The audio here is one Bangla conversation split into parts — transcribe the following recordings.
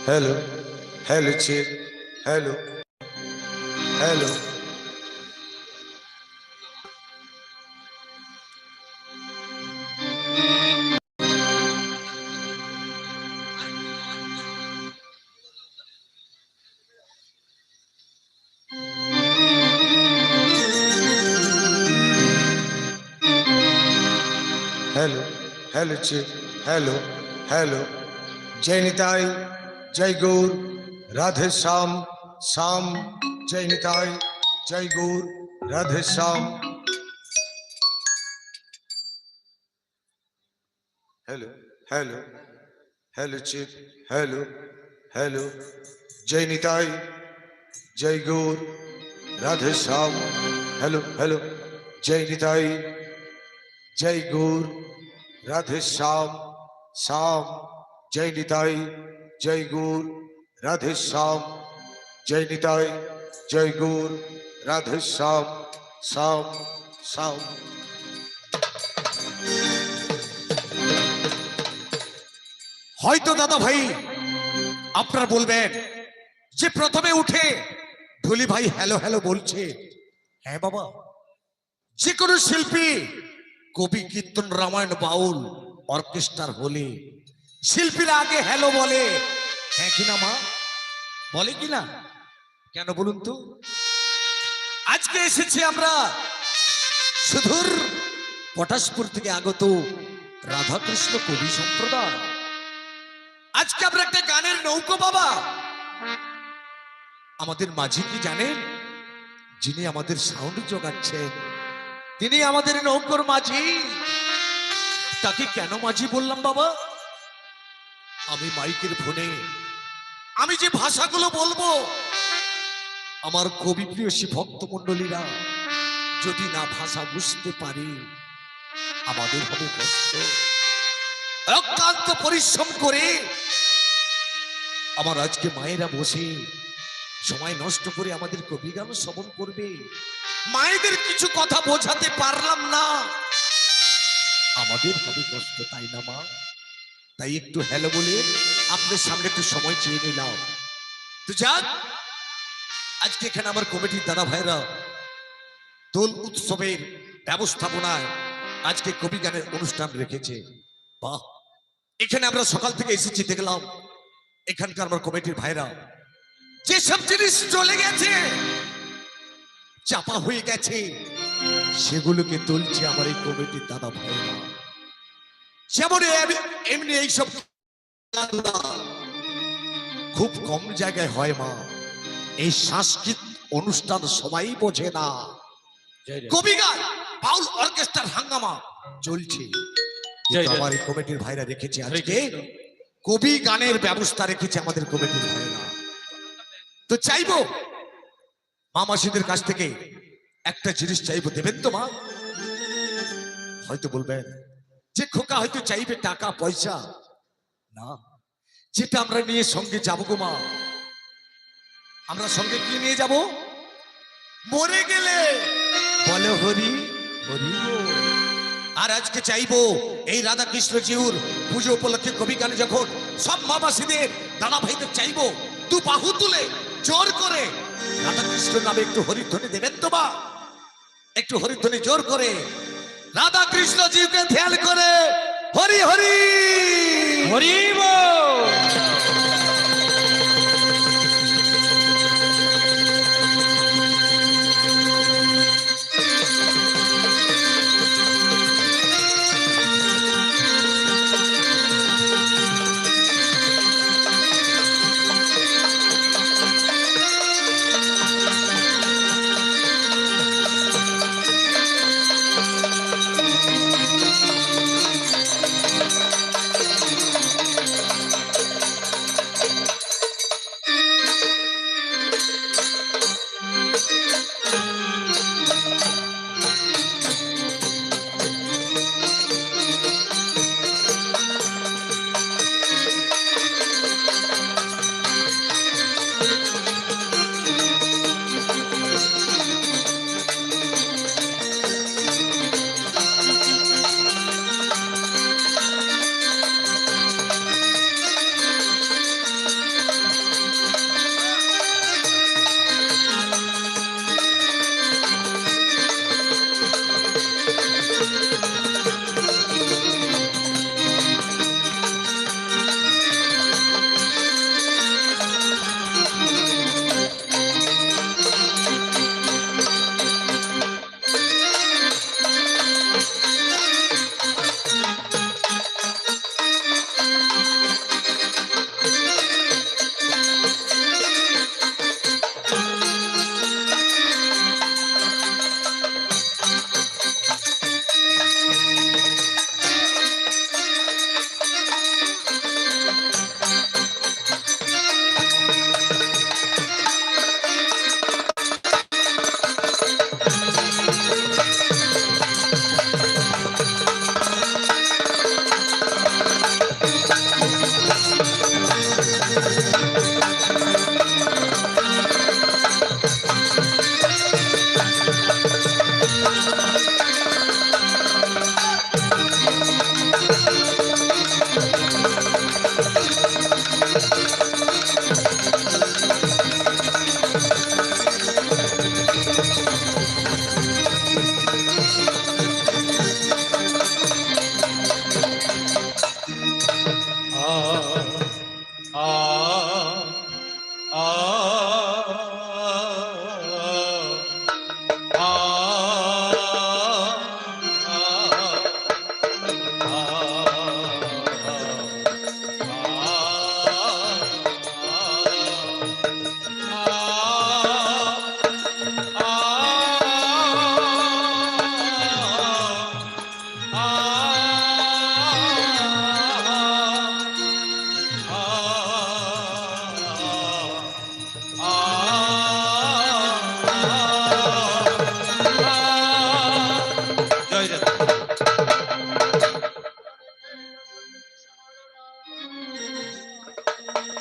Hello, hello, chick. Hello, hello. Hello, hello, chick. Hello, hello. Jai Nitai, Jai Gaur, Radhe Sham, Sham, Jai Nitai, Jai Gaur, Radhe Sham. Hello, hello, hello, chick. Hello, hello. Jai Nitai, Jai Gaur, Radhe Sham. Hello, hello. Jai Nitai, Jai Gaur, Radhe Sham, Sham, Jai Nitai, Jai Gaur, Radhe Sham, Jai Nitai, Jai Gaur, Radhe Sham, Sham, Sham. হয়তো দাদা ভাই আপনারা বলবেন যে প্রথমে উঠে ঢুলি ভাই হ্যালো হ্যালো বলছে। হ্যাঁ বাবা, যে কোনো শিল্পী কবি, কীর্তন, রামায়ণ, বাউল, অর্কেস্ট্রার হলে শিল্পীরা আগে হ্যালো বলে। হ্যাঁ কিনা মা, বলে কিনা? কেন বলুন তো? আজকে এসেছি আমরা সুদূর পটাশপুর থেকে আগত রাধাকৃষ্ণ কবি সম্প্রদায়। আজকে আমরা একটা গানের নৌকো বাবা। আমাদের মাঝি কি জানেন? যিনি আমাদের সাউন্ড জোগাচ্ছেন তিনি আমাদের নৌকোর মাঝি। তাকে কেন মাঝি বললাম বাবা? আমি মাইকের ফোনে আমি যে ভাষাগুলো বলবো, আমার কবি প্রিয়সী ভক্ত মন্ডলীরা যদি না ভাষা বুঝতে পারি আমাদের হবে কষ্ট। অক্লান্ত পরিশ্রম করে আমার আজকে মায়েরা বসে সময় নষ্ট করে আমাদের কবি গান শ্রবণ করবে। মায়েদের কিছু কথা বোঝাতে পারলাম না, আমাদের হবে কষ্ট, তাই না মা? তাই একটু হ্যালো বলে আপনাদের সামনে একটু সময় চেয়ে নিলাম। তো যাক, আজকে এখানে আমার কমিটির দাদা ভাইরা দোল উৎসবের ব্যবস্থাপনায় আজকে কবি গানের অনুষ্ঠান রেখেছে। বাহ, এখানে আমরা সকাল থেকে এসেছি, দেখলাম এখানকার আমার কমিটির ভাইরা যেসব জিনিস চলে গেছে, চাপা হয়ে গেছে, সেগুলোকে তুলছে আমার এই কমিটির দাদা ভাইরা। যেমন এমনি এইসব খুব কম জায়গায় হয় মা। এই সাংস্কৃতিক অনুষ্ঠান সবাই বোঝে না। কবি গান, বাউল, অর্কেস্ট্রার হাঙ্গামা চলছে। আমার এই কমিটির ভাইরা রেখেছে আজকে কবি গানের ব্যবস্থা রেখেছে আমাদের কমিটির ভাইরা। তো চাইবো মামাসিদের কাছ থেকে একটা জিনিস চাইবো, দেবেন তো মা? হয়তো বলবেন যে খোকা হয়তো চাইবে টাকা পয়সা। না, যেটা আমরা নিয়ে সঙ্গে যাবো গো মা। আমরা সঙ্গে কি নিয়ে যাব? মরে গেলে বলে হরি হরি। আর আজকে চাইবো এই রাধাকৃষ্ণ জিউর পুজো উপলক্ষে কবি গানে যখন সব মামাসিদের দাদা ভাইদের চাইবো দু বাহু তুলে জোর করে রাধাকৃষ্ণ নামে একটু হরিধ্বনি দেবেন তো মা? একটু হরিধ্বনি জোর করে রাধাকৃষ্ণ জিউকে খেয়াল করে হরি হরি হরি বল।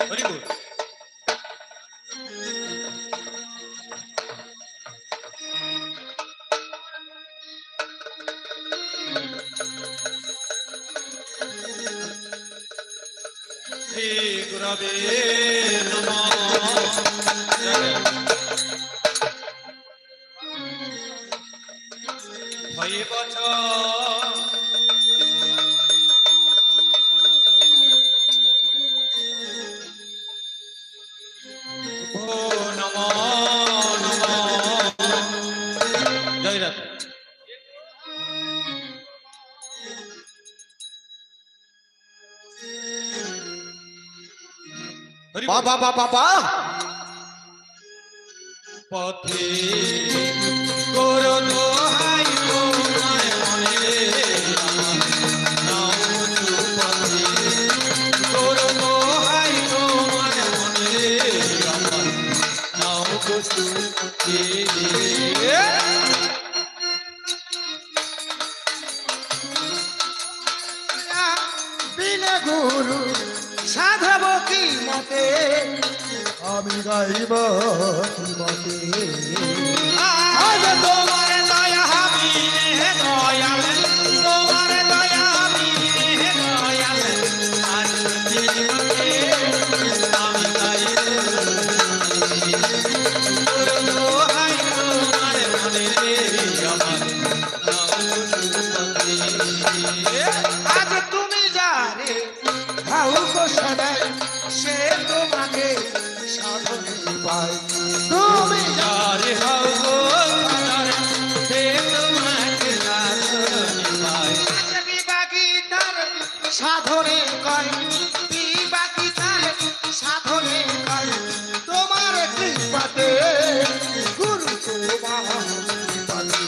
হরি বল। শ্রী গুরবে নমঃ। ভয়ে বচন ও নমঃ নমঃ। জয় রাধে। হরি বল। বাবা বাবা পথে করো দোহাই তোমায় মনে আমার নাও তু পথে করো দোহাই তোমায় মনে আমার নাও তু পথে। বিনে গুরু সাধব কি মতে আমি গাইব কি মতে আজ তোমার দয়া আমি হে দয়াল, তোমার দয়া আমি হে দয়াল, আজ জীবনে আমি গাইব তোর দোহাই তোমার মনে আমার নাও সুপতি। আজ তুমি যারে ভাউ গো সদাই সে তোমাকে সাধনে পায় তুমি যারে হও গো সাদার, সে তোমাকে সাধনে পায়। বিবাগী তার সাধনে কয় বিবাগী তার সাধনে কয় তোমার কৃপাতে গুরু তোমার কৃপাতে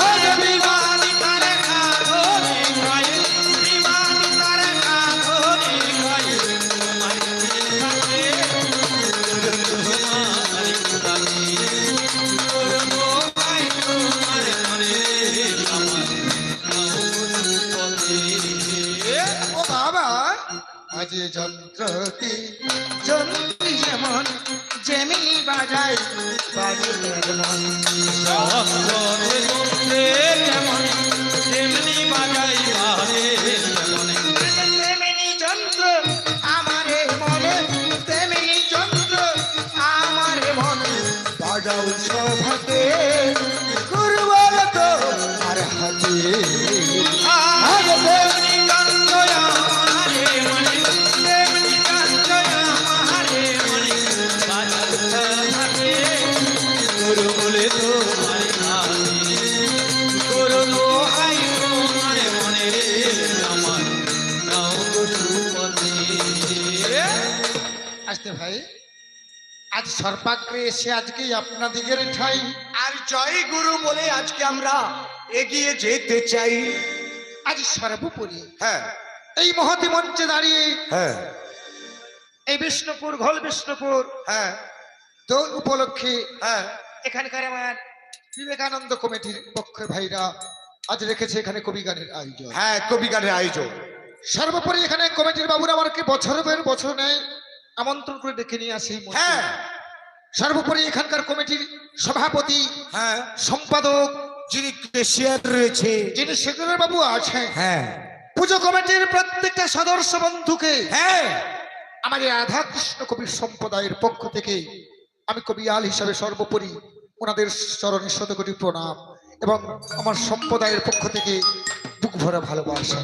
আজ বিবাদী তারে সাধনে কয়, বিবাদী তারে সাধনে কয়, তোমার কৃপাতে, তোমার কৃপাতে, তোর দোহাই তোমার মনে আমার নাও সুপতি। ও বাবা আজ যন্ত্রটি যন্ত্রী যেমন যেমনি বাজায় বাজিলের মন সহস্রে মধ্যে যেমন তেমনি বাজাই বারে যেমন। তেমনি যন্ত্র আমারে মনে তেমনি যন্ত্র আমারে মনে বাজাও সভাতে করবল তো আর হাতে আজ তেমনি কান্ত আমারে মনে, তেমনি কান্ত আমারে মনে, বাজার সাথে গুরু বলে তোমার হাতে, গুরু দোহাই তোমার মনে আমার নাও সুপতি। আসতে ভাই আজ সর্বাগ্রে এসে আজকে আপনাদিগের ঠাই আর জয় গুরু বলে আজকে আমরা এগিয়ে যেতে চাই। আজ সর্বোপরি হ্যাঁ এই মহতি মঞ্চে দাঁড়িয়ে হ্যাঁ এই বিষ্ণুপুর ঘোল বিষ্ণুপুর হ্যাঁ দোল উপলক্ষে হ্যাঁ এখানকার আমার বিবেকানন্দ কমিটির পক্ষে ভাইরা আজ রেখেছে এখানে কবি গানের আয়োজন। হ্যাঁ কবি গানের আয়োজন। সর্বোপরি এখানে কমিটির বাবুরা আমাকে বছরের বছর নেয় আমন্ত্রণ করে ডেকে নিয়ে আসে এই মঞ্চে। হ্যাঁ সর্বোপরি এখানকার কমিটির সভাপতি হ্যাঁ সম্পাদক যিনি কেশিয়ার রয়েছে, যিনি সেক্রেটারি বাবু আছেন, হ্যাঁ পুজো কমিটির প্রত্যেকটা সদস্য বন্ধুকে হ্যাঁ আমাদের রাধা কৃষ্ণ কবির সম্প্রদায়ের পক্ষ থেকে আমি কবি আল হিসাবে সর্বোপরি ওনাদের চরণে শতকোটি প্রণাম এবং আমার সম্প্রদায়ের পক্ষ থেকে বুক ভরা ভালোবাসা।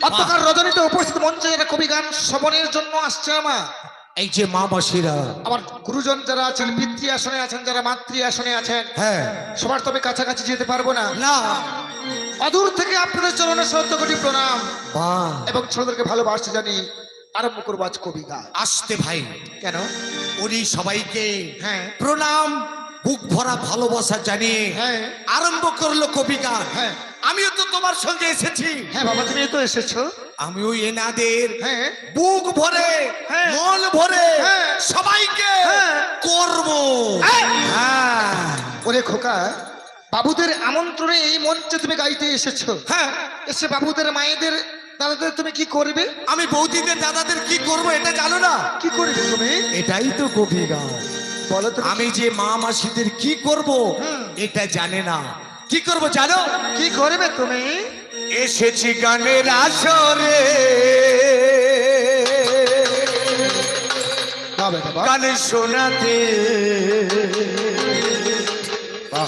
অন্ধকার রজনীতে উপস্থিত মঞ্চে যারা কবি গান শ্রবণের জন্য আসছে এই যে মা মাসিরা, আমার গুরুজন যারা আছেন, পিতৃ আসনে আছেন, যারা মাতৃ আসনে আছেন, হ্যাঁ সবার তবে কাছাকাছি যেতে পারবো না, না অদূর থেকে আপনাদের চরণে শতকোটি প্রণাম বাহ, এবং ছোটদেরকে ভালোবাসতে জানি আরম্ভ করবো আজ কবি গান। আসতে ভাই কেন? উনি সবাইকে হ্যাঁ প্রণাম বুক ভরা ভালোবাসা জানিয়ে হ্যাঁ আরম্ভ করলো কবি গান। হ্যাঁ আমিও তো তোমার সঙ্গে এসেছি, হ্যাঁ বাবা তুমি তো এসেছো। আমিও এনাদের হ্যাঁ বুক ভরে হ্যাঁ। মন ভরে হ্যাঁ। সবাইকে হ্যাঁ। করব। এই! হ্যাঁ ওরে খোকা, বাবুদের আমন্ত্রণে এই মঞ্চে তুমি গাইতে এসেছো। হ্যাঁ এসে বাবুদের মায়েদের দাদাদের তুমি কি করবে? আমি বৌদিদের দাদাদের কি করব এটা জানো না? কি করবে তুমি? এটাই তো কবি গান। বলো তো আমি যে মা মাসিদের কি করব এটা জানে না। কি করব জানো? কি করবে তুমি? এসেছি গানের আসরে, না বেটা বাহ। গান শোনাতে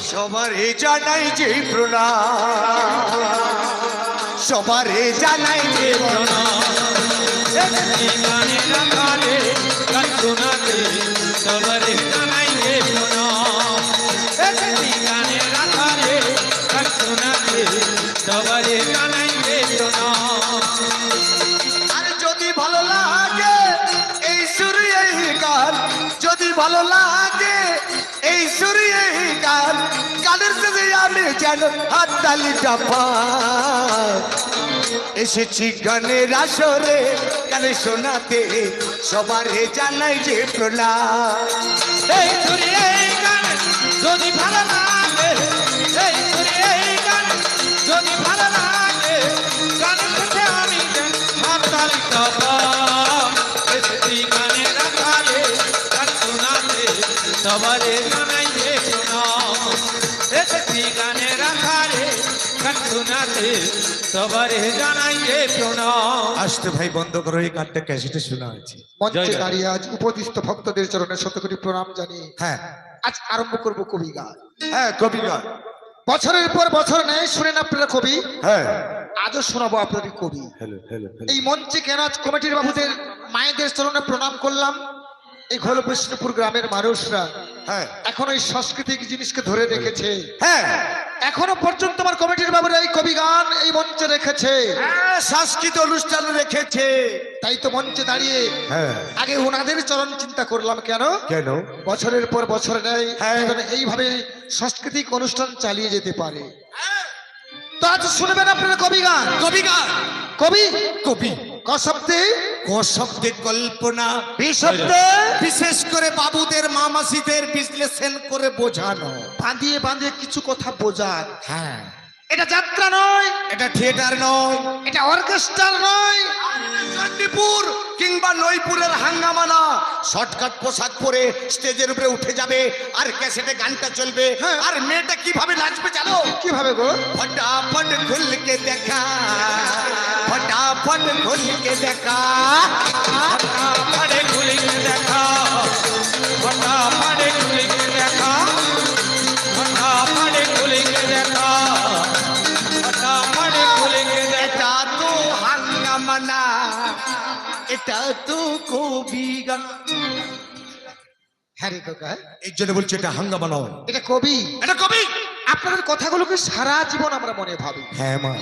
সবারে জানাই যে প্রণাম, সবারে জানাই যে প্রণাম। আর যদি ভালো লাগে এই সুর এই গান, যদি ভালো লাগে এই সুর এই গান, গানের শেষে আমি যেন হাততালিটা পাই। এসেছি গানের আসরে, গানে শোনাতে সবারে জানাই যে প্রণাম। এই সুরে এই গান যদি ভালো লাগে, এই সুরে এই গান যদি ভালো লাগে, গানের সাথে আমি যেন হাততালি চাপাই। এসেছি গানের আকারে গান শোনাতে সবারে জানাই যে প্রণাম। এসেছি গানের আকারে গান শোনাতে সবারে জানাই যে প্রণাম। আসতে ভাই বন্ধ করো, এই গানটা ক্যাসেটে শোনা হয়েছে। মঞ্চে দাঁড়িয়ে আজ উপদিষ্ট ভক্তদের চরণে শতকোটি প্রণাম জানিয়ে হ্যাঁ আজ আরম্ভ করব কবি গান। হ্যাঁ কবি গান। বছরের পর বছর নেয় শুনেন আপনারা কবি, হ্যাঁ আজও শোনাবো আপনাদের কবি। হ্যালো হ্যালো এই মঞ্চে কেন আজ কমিটির বাবুদের মায়েদের চরণে প্রণাম করলাম। এই ঘোল বিষ্ণুপুর গ্রামের মানুষরা হ্যাঁ এখন এই সাংস্কৃতিক জিনিসকে ধরে রেখেছে। হ্যাঁ এখনো পর্যন্ত আমার কমিটির বাবুরা এই কবি গান এই মঞ্চে রেখেছে। হ্যাঁ, সাংস্কৃতিক অনুষ্ঠান রেখেছে। তাই তো মঞ্চে দাঁড়িয়ে হ্যাঁ আগে ওনাদের চরণ চিন্তা করলাম। কেন? কেন? বছরের পর বছর নেয় হ্যাঁ। যেন এইভাবে সাংস্কৃতিক অনুষ্ঠান চালিয়ে যেতে পারে। তো আজ শুনবেন আপনারা কবি গান। কবি গান। কবি কবি ক শব্দে ক শব্দে কল্পনা, বি শব্দে বিশেষ করে বাবুদের মামাসিদের বিশ্লেষণ করে বোঝানো। বাঁধিয়ে বাঁধিয়ে কিছু কথা বোঝান। হ্যাঁ এটা যাত্রা নয়, এটা থিয়েটার নয়, এটা অর্কেস্ট্রা নয়। চণ্ডীপুর কিংবা নইপুরের হাঙ্গামা না। শর্টকাট পোশাক পরে স্টেজের উপরে উঠে যাবে আর ক্যাসেটে গানটা চলবে। হ্যাঁ। আর মেয়েটা কিভাবে নাচবে জানো? কিভাবে গো? फटाफट खुल के देखा, फटाफट खुल के देखा, फटाफट खुल के देखा, फटाफट खुल के देखा, फटाफट खुल के देखा, फटाफट खुल के देखा। এটা তো হাঙ্গামা না, এটা তো কবি গান। হ্যাঁ রে কাকা, এই জন্য বলছি এটা হাঙ্গামা নয়, এটা কবি। এটা কবি। আপনাদের কথাগুলোকে সারা জীবন আমরা মনে ভাবি, হ্যাঁ মা,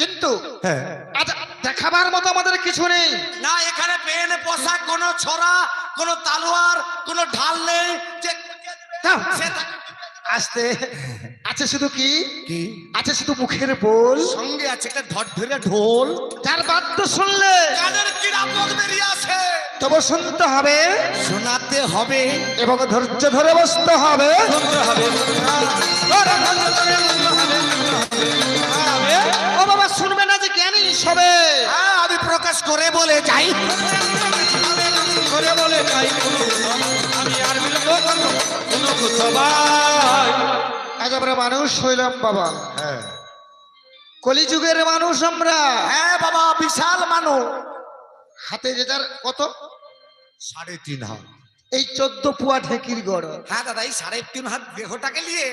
কিন্তু হ্যাঁ আজ দেখাবার মতো আমাদের কিছু নেই। না এখানে পেন পোশাক, কোনো ছড়া, কোনো তালোয়ার, কোনো ঢাল নেই যে দাও, সে তাকে আস্তে আছে শুধু কি কি আছে শুধু মুখের বোল, সঙ্গে আছে একটা ধরে ঢোল। যার বাদ্য শুনলে কানের কিরাপক বেরিয়ে আসে, তবে শুনতে হবে শোনাতে হবে। এবং ধৈর্য ধরে বসতে হবে। শুনতে হবে, ওরে ধৈর্য ধরে শুনতে হবে, শুনতে হবে। ও বাবা শুনবে না যে জ্ঞানী সবে। হ্যাঁ, আমি প্রকাশ করে বলে যাই। করে বলে যাই, আমি আর বিলম্ব করবো কোনো সবাই। আজ আমরা মানুষ হইলাম বাবা, হ্যাঁ কলিযুগের মানুষ আমরা। হ্যাঁ বাবা, বিশাল মানুষ। হাতে যে যার কত 3.5 হাত। এই 14 পুয়া ঢেকির গড়। হ্যাঁ দাদা, এই 3.5 হাত দেহটাকে নিয়ে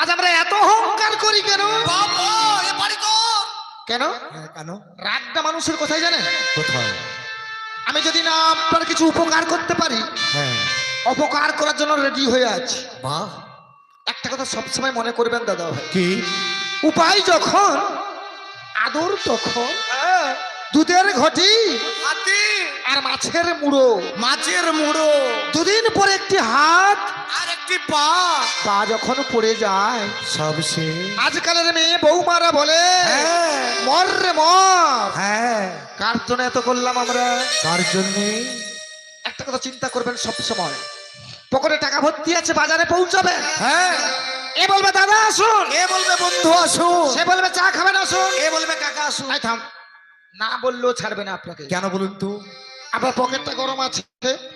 আজ আমরা এত অহংকার করি কেন? বাবা এ বাড়ি কর। কেন? হ্যাঁ কেন? রাগটা মানুষের কোথায় জানেন? কোথায়? আমি যদি না আপনার কিছু উপকার করতে পারি, হ্যাঁ অপকার করার জন্য রেডি হয়ে আছি। বাহ, একটা কথা সবসময় মনে করবেন দাদা ভাই, কি? উপায় যখন আদর তখন দুধের ঘটি হাতি আর মাছের মুড়ো। মাছের মুড়ো দুদিন পরে একটি হাত আর একটি পা। পা যখন পড়ে যায়, সব শেষ। আজকালের মেয়ে বৌমারা বলে হ্যাঁ মর রে মর। হ্যাঁ কার জন্য এত করলাম আমরা? কার জন্যে? একটা কথা চিন্তা করবেন সব সময়, পকেটে টাকা ভর্তি আছে, বাজারে পৌঁছাবে, হ্যাঁ, এ বলবে দাদা আসুন, এ বলবে বন্ধু আসুন, সে বলবে চা খাবেন আসুন, এ বলবে কাকা আসুন। আই থাম, না বললেও ছাড়বে না আপনাকে। কেন বলুন তো? আপনার পকেটটা গরম আছে।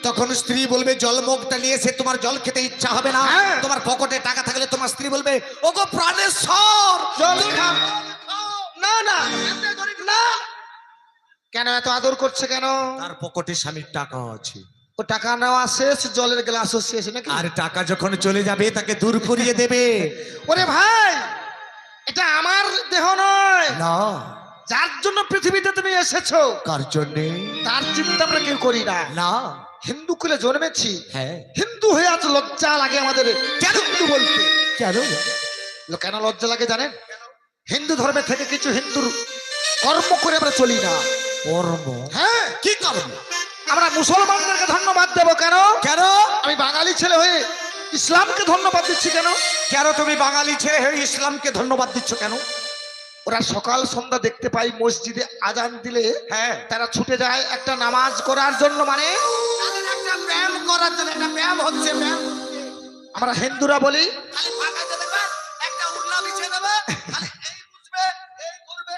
তখন স্ত্রী বলবে জল মগটা নিয়ে এসে তোমার জল খেতে ইচ্ছা হবে না। হ্যাঁ। তোমার পকেটে টাকা থাকলে তোমার স্ত্রী বলবে ওগো প্রাণেশ্বর জল খান। না না না, কেন এত আদর করছে কেন? তার পকেটে স্বামীর টাকা আছে। ও টাকা নেওয়া শেষ, জলের গ্লাসও শেষ নাকি? আর টাকা যখন চলে যাবে তাকে দূর করিয়ে দেবে। ওরে ভাই, এটা আমার দেহ নয়। না, যার জন্য পৃথিবীতে তুমি এসেছো কার জন্যে? তার চিন্তা আমরা কেউ করি না। না। হিন্দু কুলে জন্মেছি, হ্যাঁ। হিন্দু হয়ে আজ লজ্জা লাগে আমাদের কেন হিন্দু বলতে। কেন? কেন লজ্জা লাগে জানেন? হিন্দু ধর্মে থেকে কিছু হিন্দুর কর্ম করে আমরা চলি না। কর্ম? হ্যাঁ, কি কর্ম? আমরা মুসলমানদেরকে ধন্যবাদ দেবো কেন? কেন? আমি বাঙালি ছেলে হয়ে ইসলামকে ধন্যবাদ দিচ্ছি কেন? কেন তুমি বাঙালি ছেলে হয়ে ইসলামকে ধন্যবাদ দিচ্ছ কেন? ওরা সকাল সন্ধ্যা দেখতে পাই মসজিদে আজান দিলে হ্যাঁ। তারা ছুটে যায় একটা নামাজ করার জন্য, মানে একটা ব্যায়াম করার জন্য, একটা ব্যায়াম হচ্ছে, ব্যায়াম। আমরা হিন্দুরা বলি খালি ফাঁকা যে দেখবে, একটা উড়না বিছিয়ে দেবে, খালি এই বুঝবে, এই করবে।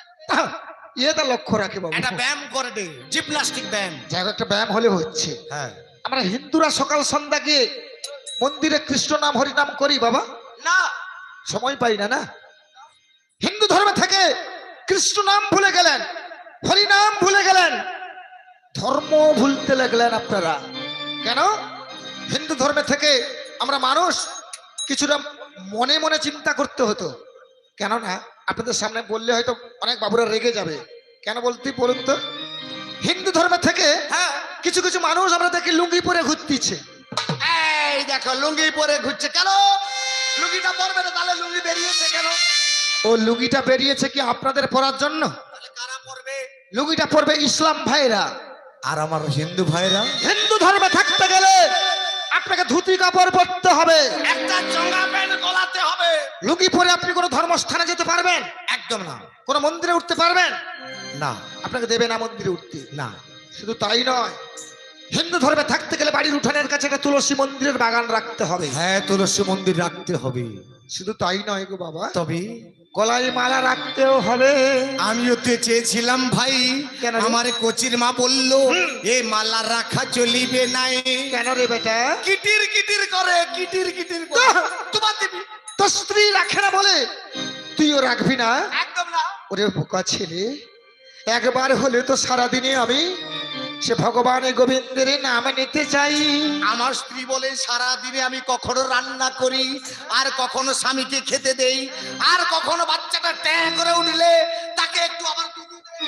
এটা লক্ষ্য রাখে বাবু। একটা ব্যায়াম করে দে, জিমনাস্টিক ব্যায়াম। যাই হোক, একটা ব্যায়াম হলে হচ্ছে। হ্যাঁ। আমরা হিন্দুরা সকাল সন্ধ্যা গিয়ে মন্দিরে কৃষ্ণ নাম হরিনাম করি বাবা? না, সময় পাই না। না, হিন্দু ধর্মে থেকে কৃষ্ণ নাম ভুলে গেলেন, হরিনাম ভুলে গেলেন, ধর্ম ভুলতে লাগলেন আপনারা। কেন? হিন্দু ধর্মে থেকে আমরা মানুষ কিছুটা মনে মনে চিন্তা করতে হতো। কেননা আপনাদের সামনে বললে হয়তো অনেক বাবুরা রেগে যাবে। কেন বলতে বলুন তো? হিন্দু ধর্মে থেকে হ্যাঁ, কিছু কিছু মানুষ আমরা দেখি লুঙ্গি পরে ঘুরতেছে। এই দেখো লুঙ্গি পরে ঘুরছে কেন? লুঙ্গিটা পরবে না, তাহলে লুঙ্গি বেরিয়েছে কেন? ও লুঙ্গিটা বেরিয়েছে কি আপনাদের পরার জন্য? তাহলে কারা পরবে? লুঙ্গিটা পরবে ইসলাম ভাইরা। আর আমার হিন্দু ভাইরা? হিন্দু ধর্মে থাকতে গেলে আপনাকে ধুতি কাপড় পরতে হবে, একটা চঙ্গা প্যান্ট গলাতে হবে। লুঙ্গি পরে আপনি কোনো ধর্মস্থানে যেতে পারবেন? একদম না। কোনো মন্দিরে উঠতে পারবেন না। আপনাকে দেবে না মন্দিরে উঠতে। না। শুধু তাই নয়, হিন্দু ধর্মে থাকতে গেলে বাড়ির উঠানের কাছে একটা তুলসী মন্দিরের বাগান রাখতে হবে। হ্যাঁ, তুলসী মন্দির রাখতে হবে। শুধু তাই নয় গো বাবা, তবে গলায় মালা রাখতেও হবে। আমিও তো চেয়েছিলাম ভাই, কেন রে? আমার কোচির মা বলল এই মালা রাখা চলিবে নাই। কেন রে বেটা? কিটির কিটির করে, কিটির কিটির করে। তোমার দিবি? তো স্ত্রী রাখে না বলে তুইও রাখবি না? একদম না। ওরে বোকা ছেলে, একবার হলে তো সারাদিনে আমি সে ভগবান গোবিন্দের নাম নিতে চাই। আমার স্ত্রী বলে সারা দিনে আমি কখনো রান্না করি, আর কখনো স্বামীকে খেতে দেই, আর কখনো বাচ্চাটা ট্যাঁ করে উঠলে তাকে একটু আবার দুধ দেই,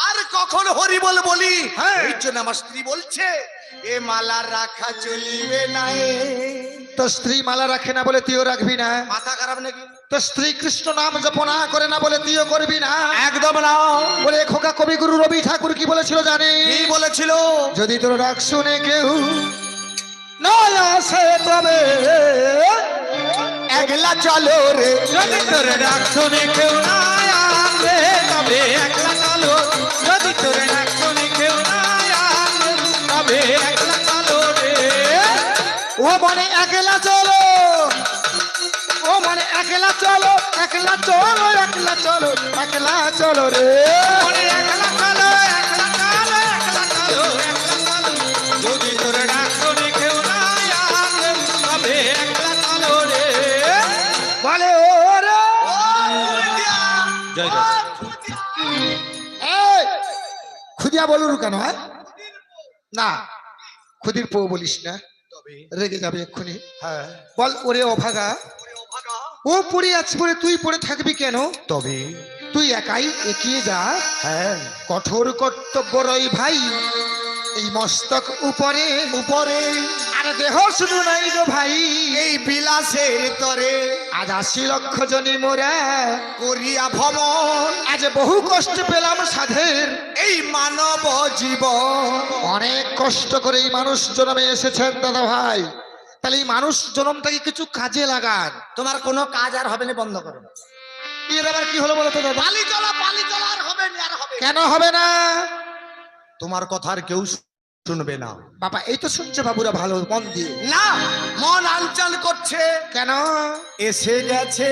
আর কখনো হরি বল বলি। হ্যাঁ। এই জন্য আমার স্ত্রী বলছে এ মালা রাখা চলিবে না। তো স্ত্রী মালা রাখে না বলে তুইও রাখবি না? মাথা খারাপ নাকি? তো স্ত্রী কৃষ্ণ নাম জপনা করে না বলে তুইও করবি না? একদম না। বলে খোকা কবিগুরু রবি ঠাকুর কি বলেছিল জানি? কি বলেছিল? যদি তোর ডাক শুনে কেউ নয় আসে তবে একলা চলো রে। যদি তোর ডাক শুনে কেউ না আসে তবে একলা চলো। যদি তোর ডাক শুনে কেউ না আসে তবে একলা চলো রে। ও মনে একলা চলো, ও মনে একলা চলো, একলা চলো, একলা চলো, একলা চলো রে। ওরে একলা চলো, একলা চলো, একলা চলো, একলা চলো। যদি তোর ডাক শুনে কেউ না আসে তবে একলা চলো রে। বলে ও রে জয় জয়। এই, খুদিয়া বলুন কেন? হ্যাঁ? না, খুদির পো বলিস না, রেগে যাবে এক্ষুনি। হ্যাঁ। বল ওরে অভাগা, ও পড়ে আছে বলে তুই পড়ে থাকবি কেন? তবে তুই একাই এগিয়ে যা। হ্যাঁ, কঠোর কর্তব্য রই ভাই এই মস্তক উপরে উপরে, আর দেহ শুধু নাই গো ভাই এই বিলাসের তরে আজ 80 লক্ষ জনি মোরা করিয়া ভ্রমণ, আজ বহু কষ্ট পেলাম সাধের। এই মানব জীবন। অনেক কষ্ট করে এই মানুষ জন্মে এসেছেন দাদা ভাই, তাহলে এই মানুষ জন্মটাকে কিছু কাজে লাগান। তোমার কোনো কাজ আর হবে না, বন্ধ করো। এর আবার কি হলো বলো তো দাদা? পালি চলা আর হবে না, আর হবে না। কেন হবে না? তোমার কথা আর কেউ শুনবে না। বাবা এই তো শুনছে বাবুরা ভালো মন দিয়ে। না, মন আনচাল করছে। কেন? এসে গেছে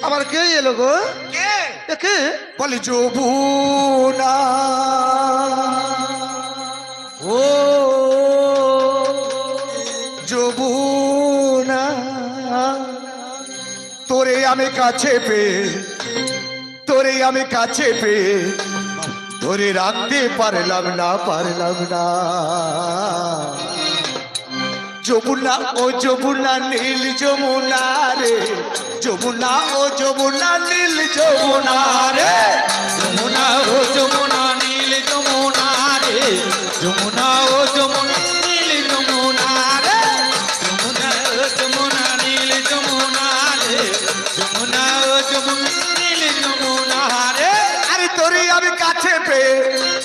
আবার কে এলো গো? কে? এ কে? বলে যমুনা ও যমুনা, তোরে আমি কাছে পেয়ে, তোরে আমি কাছে পেয়ে ধরে রাখতে পারলাম না, পারলাম না। যমুনা ও যমুনা নীল যমুনা রে, যমুনা ও যমুনা নীল যমুনা রে, যমুনা ও যমুনা নীল যমুনা রে, যমুনা ও যমুনা নীল যমুনা রে, যমুনা ও যমুনা নীল যমুনা রে, যমুনা ও যমুনা নীল যমুনা রে। আরে তোরে আমি কাছে পেয়ে,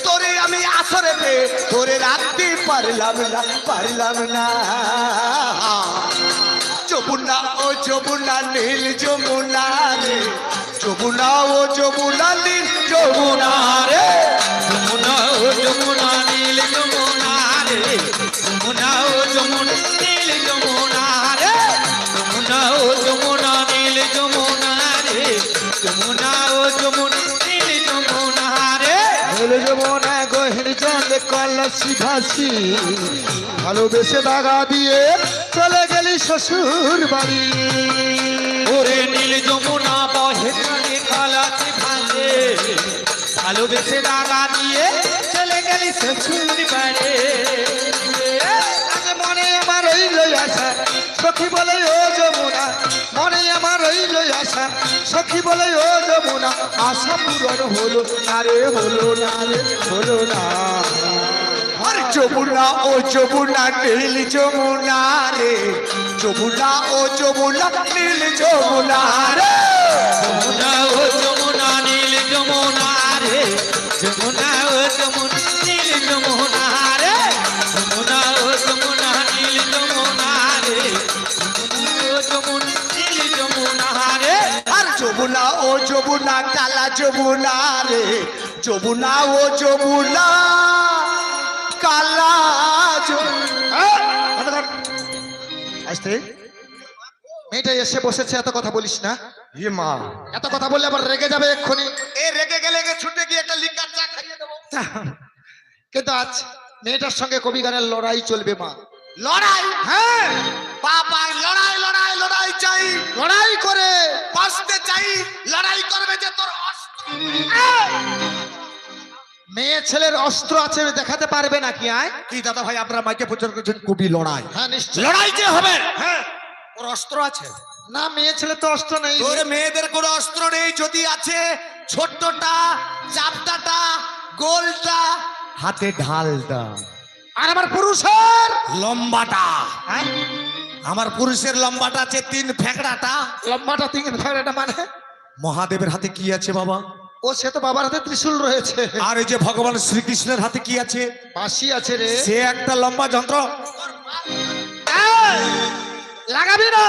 তোরে আমি আসরে পেয়ে ধরে রাখতে পারলাম না, পারলাম না। যমুনা ও যমুনা নীল যমুনা রে, যমুনা ও যমুনা নীল যমুনা রে, যমুনা ও যমুনা নীল যমুনা রে, যমুনা ও যমুনা নীল যমুনা রে, যমুনা ও যমুনা নীল যমুনা রে, যমুনা ও যমুনা নীল যমুনা রে। নীল যমুনা গহির জলে কলসি ভাসি, ভালোবেসে দাগা দিয়ে চলে গেলি শ্বশুর বাড়ি। ওরে নীল যমুনা বহে কানে কালাতে ভাসে, ভালোবেসে দাগা দিয়ে চলে গেলি শ্বশুর বাড়ি। আগে মনে আমার রইল আশা, সখী বলে ও যমুনা, মনে আমার রইল আশা, সখী বলে ও যমুনা, আশা পূরণ হলো না রে, হলো না রে, হলো না। আর যমুনা ও যমুনা নীল যমুনা রে, যমুনা ও যমুনা নীল যমুনা রে, যমুনা ও যমুনা নীল যমুনা রে, যমুনা ও যমুনা নীল যমুনা রে, যমুনা ও যমুনা নীল যমুনা রে, যমুনা ও যমুনা নীল যমুনা রে। আর যমুনা ও যমুনা কালা যমুনা রে, যমুনা ও যমুনা কালা যমুনা। আসতে মেয়েটা এসে বসেছে, এত কথা বলিস না। ইয়ে মা, এত কথা বললে আবার রেগে যাবে এক্ষুনি। এ রেগে গেলে ছুটে গিয়ে একটা লিকার চা খাইয়ে দেবো। কিন্তু আজ মেয়েটার সঙ্গে কবি গানের লড়াই চলবে মা। লড়াই? হ্যাঁ, বাবা লড়াই লড়াই লড়াই চাই, লড়াই করে বাঁচতে চাই, লড়াই করবে যে তোর অস্ত্র। মেয়ে ছেলের অস্ত্র আছে দেখাতে পারবে নাকি? আয় কি দাদা ভাই আপনারা মাইকে প্রচার করছেন কবি লড়াই? হ্যাঁ নিশ্চয়। লড়াই যে হবে, হ্যাঁ, ওর অস্ত্র আছে। না মেয়ে ছেলে তো অস্ত্র নেই। তোর মেয়েদের কোনো অস্ত্র নেই, যদি আছে ছোট্টটা, চাপটাটা, গোলটা, হাতে ঢালটা, আর আমার পুরুষের লম্বাটা। হ্যাঁ, আমার পুরুষের লম্বাটা আছে 3 ফেকড়াটা। লম্বাটা তিন ফেরটা মানে মহাদেবের হাতে কি আছে বাবা? ও সে তো বাবার হাতে ত্রিশূল রয়েছে, আর এই যে ভগবান শ্রীকৃষ্ণের হাতে কি আছে? বাঁশি আছে রে। সে একটা লম্বা যন্ত্র। এই, লাগাবি না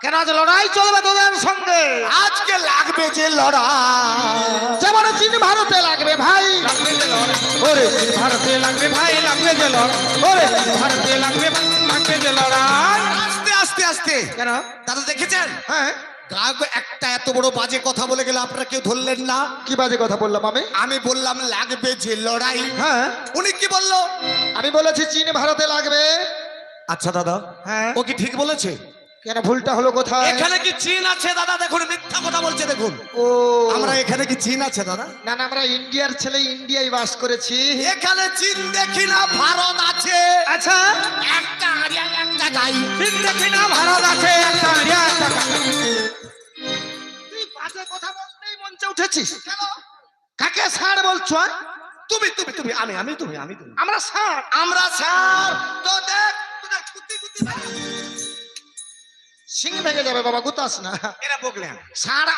কেন? আজ লড়াই চলবে তোদের সঙ্গে। আজকে লাগবে যে লড়াই, যেমন চীন ভারতে লাগবে ভাই। লাগবে যে লড়, ওরে ভারতে লাগবে ভাই, লাগবে যে লড়, ওরে ভারতে লাগবে লাগবে যে লড়াই। আস্তে আস্তে আস্তে। কেন? দাদা দেখেছেন হ্যাঁ, গায়ক একটা এত বড় বাজে কথা বলে গেল, আপনারা কেউ ধরলেন না। কি বাজে কথা বললাম আমি? আমি বললাম লাগবে যে লড়াই, হ্যাঁ, উনি কি বললো? আমি বলেছি চীন ভারতে লাগবে। আচ্ছা দাদা, হ্যাঁ, ও কি ঠিক বলেছে? কেন ভুলটা হলো কোথায়? এখানে কি চীন আছে দাদা? দেখুন মিথ্যা কথা বলছে, দেখুন। ও আমরা এখানে কি চীন আছে দাদা? না না, আমরা ইন্ডিয়ার ছেলে, ইন্ডিয়ায় বাস করেছি। এখানে চীন দেখি না, ভারত আছে। আচ্ছা, একটা আড়িয়া একটা গাই। ঠিক দেখি না ভারত আছে একটা আড়িয়া একটা গাই। তুই বাজে কথা বলতেই মঞ্চে উঠেছিস কেন? কাকে ছাড় বলছো? তুমি তুমি তুমি আমি আমি তুমি আমি তুমি আমরা ছাড়। আমরা স্যার তো দেখ তোদের কুতি কুতি সিং ভেঙে যাবে বাবা, গুতাস না। এরা বকলেন। ষাঁড়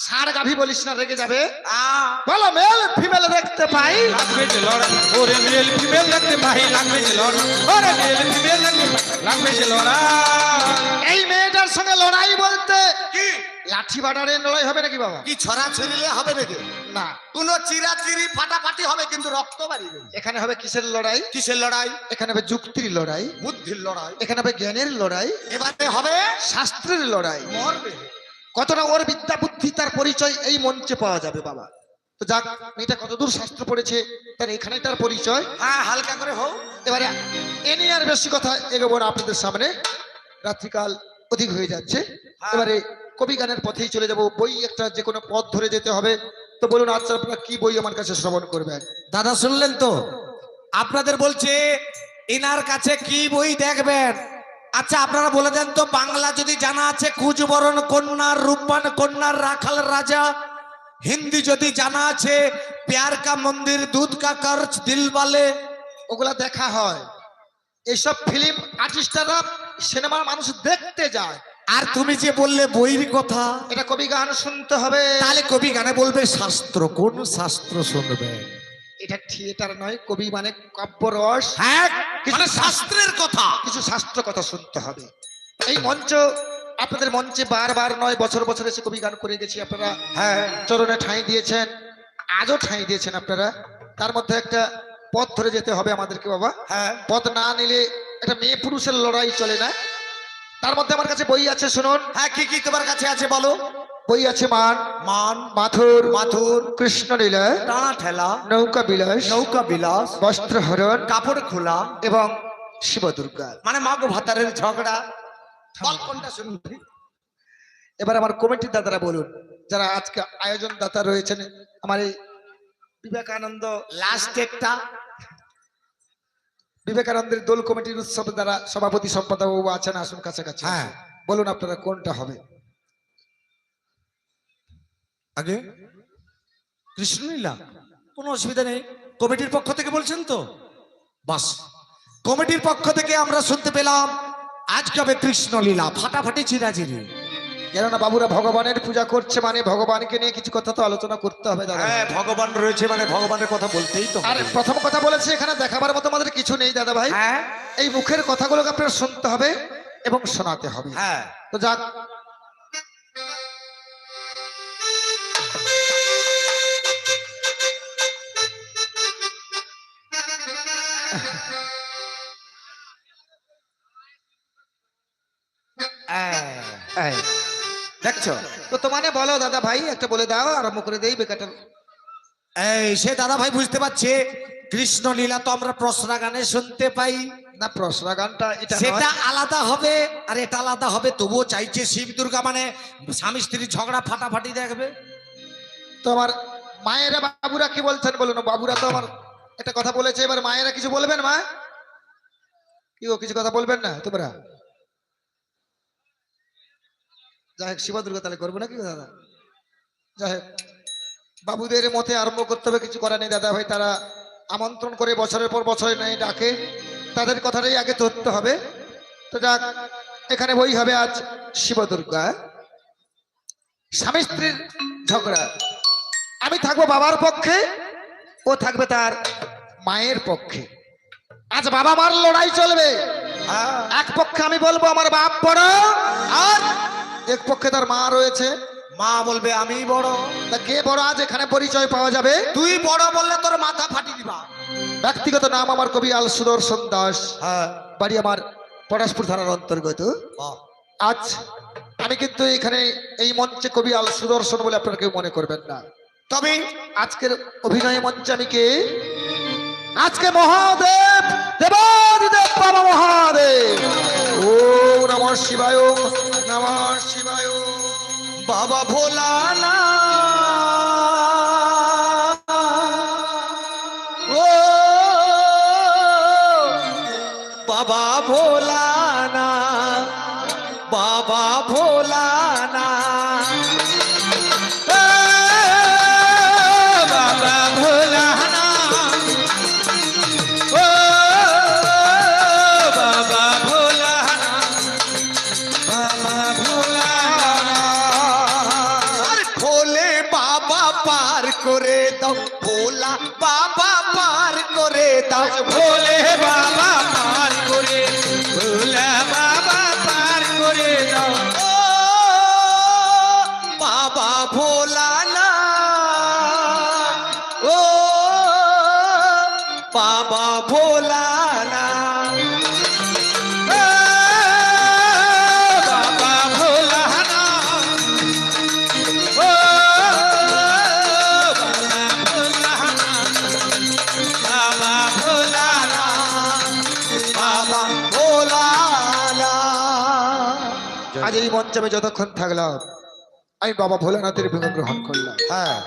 ষাঁড় গাভী বলিস না, রেগে যাবে। আ বলো মেল ফিমেল দেখতে পাই। লাগবে যে লড়, ওরে মেল ফিমেল দেখতে ভাই, লাগবে যে লড়, ওরে মেল ফিমেল দেখতে লাগবে যে লড়াই। এই মেয়েটার সঙ্গে লড়াই বলতে কি লাঠি বাটারে লড়াই হবে নাকি বাবা? কি ছড়া ছড়িলে হবে নাকি? না, কোনো চিরাচিরি ফাটাফাটি হবে, কিন্তু রক্ত বাড়িবে। এখানে হবে কিসের লড়াই? কিসের লড়াই? এখানে হবে যুক্তির লড়াই, বুদ্ধির লড়াই। এখানে হবে জ্ঞানের লড়াই, এবারে হবে শাস্ত্রের লড়াই। মরবে। কতটা ওর বিদ্যা বুদ্ধি তার পরিচয় এই মঞ্চে পাওয়া যাবে বাবা। তো যাক, মেয়েটা কতদূর শাস্ত্র পড়েছে তার এখানেই তার পরিচয়। হ্যাঁ, হালকা করে হোক। এবারে এ নিয়ে আর বেশি কথা এগোবো না আপনাদের সামনে, রাত্রিকাল অধিক হয়ে যাচ্ছে। এবারে কবি গানের পথেই চলে যাব। বই একটা যে কোনো পথ ধরে যেতে হবে। তো বলুন আচ্ছা, আপনারা কি বই আমার কাছে শ্রবণ করবেন? দাদা শুনলেন তো, আপনাদের বলছে এনার কাছে কি বই দেখবেন। আচ্ছা আপনারা বলে দেন তো, বাংলা যদি জানা আছে কুজবরণ কন্যার, রূপবান কন্যার, রাখাল রাজা। হিন্দি যদি জানা আছে প্যার কা মন্দির, দুধ কা কর্জ, দিলওয়ালে। ওগুলা দেখা হয়। এইসব ফিল্ম আর্টিস্টরা সিনেমার মানুষ দেখতে যায়। আর তুমি যে বললে বইয়ের কথা, এটা কবি গান শুনতে হবে। তাহলে কবি গানে বলবে শাস্ত্র। কোন শাস্ত্র শুনবে? এটা থিয়েটার নয়, কবি মানে কাব্যরস। হ্যাঁ, কিছু মানে শাস্ত্রের কথা। কিছু শাস্ত্র কথা শুনতে হবে। এই মঞ্চ আপনাদের মঞ্চে বারবার নয়, বছর বছর এসে কবি গান করে গেছি। আপনারা হ্যাঁ, চরণে ঠাঁই দিয়েছেন, আজও ঠাঁই দিয়েছেন আপনারা। তার মধ্যে একটা পথ ধরে যেতে হবে আমাদেরকে বাবা। হ্যাঁ, পথ না নিলে একটা মেয়ে পুরুষের লড়াই চলে না। তার মধ্যে আমার কাছে বই আছে, শুনুন। হ্যাঁ, কি কি তোমার কাছে আছে বলো? বই আছে মান, মান, মাথুর, মাথুর, কৃষ্ণলীলা, টানা ঠেলা, নৌকা বিলাস, নৌকা বিলাস, বস্ত্রহরণ কাপড় খোলা, এবং শিব দুর্গা। মানে মাগো ভাতারের ঝগড়া। বল কোনটা শুনবি? এবার আমার কমিটির দাদারা বলুন, যারা আজকে আয়োজন দাতা রয়েছেন। আমার এই বিবেকানন্দ লাস্ট একটা বিবেকানন্দের দোল কমিটির উৎসব দ্বারা সভাপতি সম্পাদক বাবু আছেন, আসুন কাছাকাছি। হ্যাঁ। বলুন আপনারা কোনটা হবে? আগে কৃষ্ণলীলা, কোনো অসুবিধা নেই। কমিটির পক্ষ থেকে বলছেন তো, বাস। কমিটির পক্ষ থেকে আমরা শুনতে পেলাম আজকে হবে কৃষ্ণলীলা, ফাটাফাটি চিরাচিরি। কেননা বাবুরা ভগবানের পূজা করছে, মানে ভগবানকে নিয়ে কিছু কথা তো আলোচনা করতে হবে দাদা। হ্যাঁ, ভগবান রয়েছে মানে ভগবানের কথা বলতেই তো। আর প্রথম কথা বলেছে, এখানে দেখাবার মতো আমাদের কিছু নেই দাদা ভাই। হ্যাঁ, এই মুখের কথাগুলোকে আপনার শুনতে হবে এবং শোনাতে হবে। হ্যাঁ, তো যাক, এই, দেখছো? তো তোমানে বলো দাদা ভাই, একটা বলে দাও, আরম্ভ করে দেই বেকারটা। এই সে দাদা ভাই বুঝতে পারছে, কৃষ্ণলীলা তো আমরা প্রসরা গানে শুনতে পাই। না, প্রসরা গানটা এটা সেটা নয়। আলাদা হবে আর এটা আলাদা হবে। তবুও চাইছে শিব দুর্গা, মানে স্বামী স্ত্রীর ঝগড়া ফাটাফাটি দেখবে। তো আমার মায়েরা বাবুরা কি বলছেন বলুন? বাবুরা তো আমার একটা কথা বলেছে, এবার মায়েরা কিছু বলবেন? মা কি গো, কিছু কথা বলবেন না তোমরা? যাই হোক, শিব দুর্গা তাহলে করবো নাকি দাদা? যাই হোক, বাবুদের মতে আরম্ভ করতে হবে, কিছু করার নেই দাদা ভাই। তারা আমন্ত্রণ করে বছরের পর বছরে নেই ডাকে, তাদের কথাটাই আগে ধরতে হবে। তো যাক, এখানে বই হবে আজ শিব দুর্গা, স্বামী স্ত্রীর ঝগড়া। আমি থাকবো বাবার পক্ষে, ও থাকবে তার মায়ের পক্ষে। আজ বাবা মার লড়াই চলবে। এক পক্ষে আমি বলবো আমার বাপ বড়, আর এক পক্ষে তার মা রয়েছে। মা বলবে আমি বড়। তা কে বড় আজ এখানে পরিচয় পাওয়া যাবে। তুই বড় বললে তোর মাথা ফাটি দিবা। ব্যক্তিগত নাম আমার কবি আল সুদর্শন দাস, হ্যাঁ, বাড়ি আমার পটাশপুর থানার অন্তর্গত। বাহ। আজ আমি কিন্তু এখানে এই মঞ্চে কবি আল সুদর্শন বলে আপনারা কেউ মনে করবেন না। তবে আজকের অভিনয় মঞ্চে আমি কে? আজকে মহাদেব, দেবাদিদেব বাবা মহাদেব। ও নমঃ শিবায়, নমঃ শিবায়। বাবা ভোলানা, ও বাবা ভোলানা, বাবা ভোলানা, এ বাবা ভোলানা, ও বাবা ভোলানা, বাবা ভোলানা। আর ভোলে বাবা পার করে দাও, ভোলা বাবা পার করে দাও, ভোলে বাবা পার করে, ভোলা বাবা পার করে দাও। ও বাবা ভোলানা, ও বাবা ভোলানা, এ বাবা ভোলানা, কাজেই মঞ্চে আমি যতক্ষণ থাকলাম আমি বাবা ভোলানাথের বিঙ্গ গ্রহণ করলাম। হ্যাঁ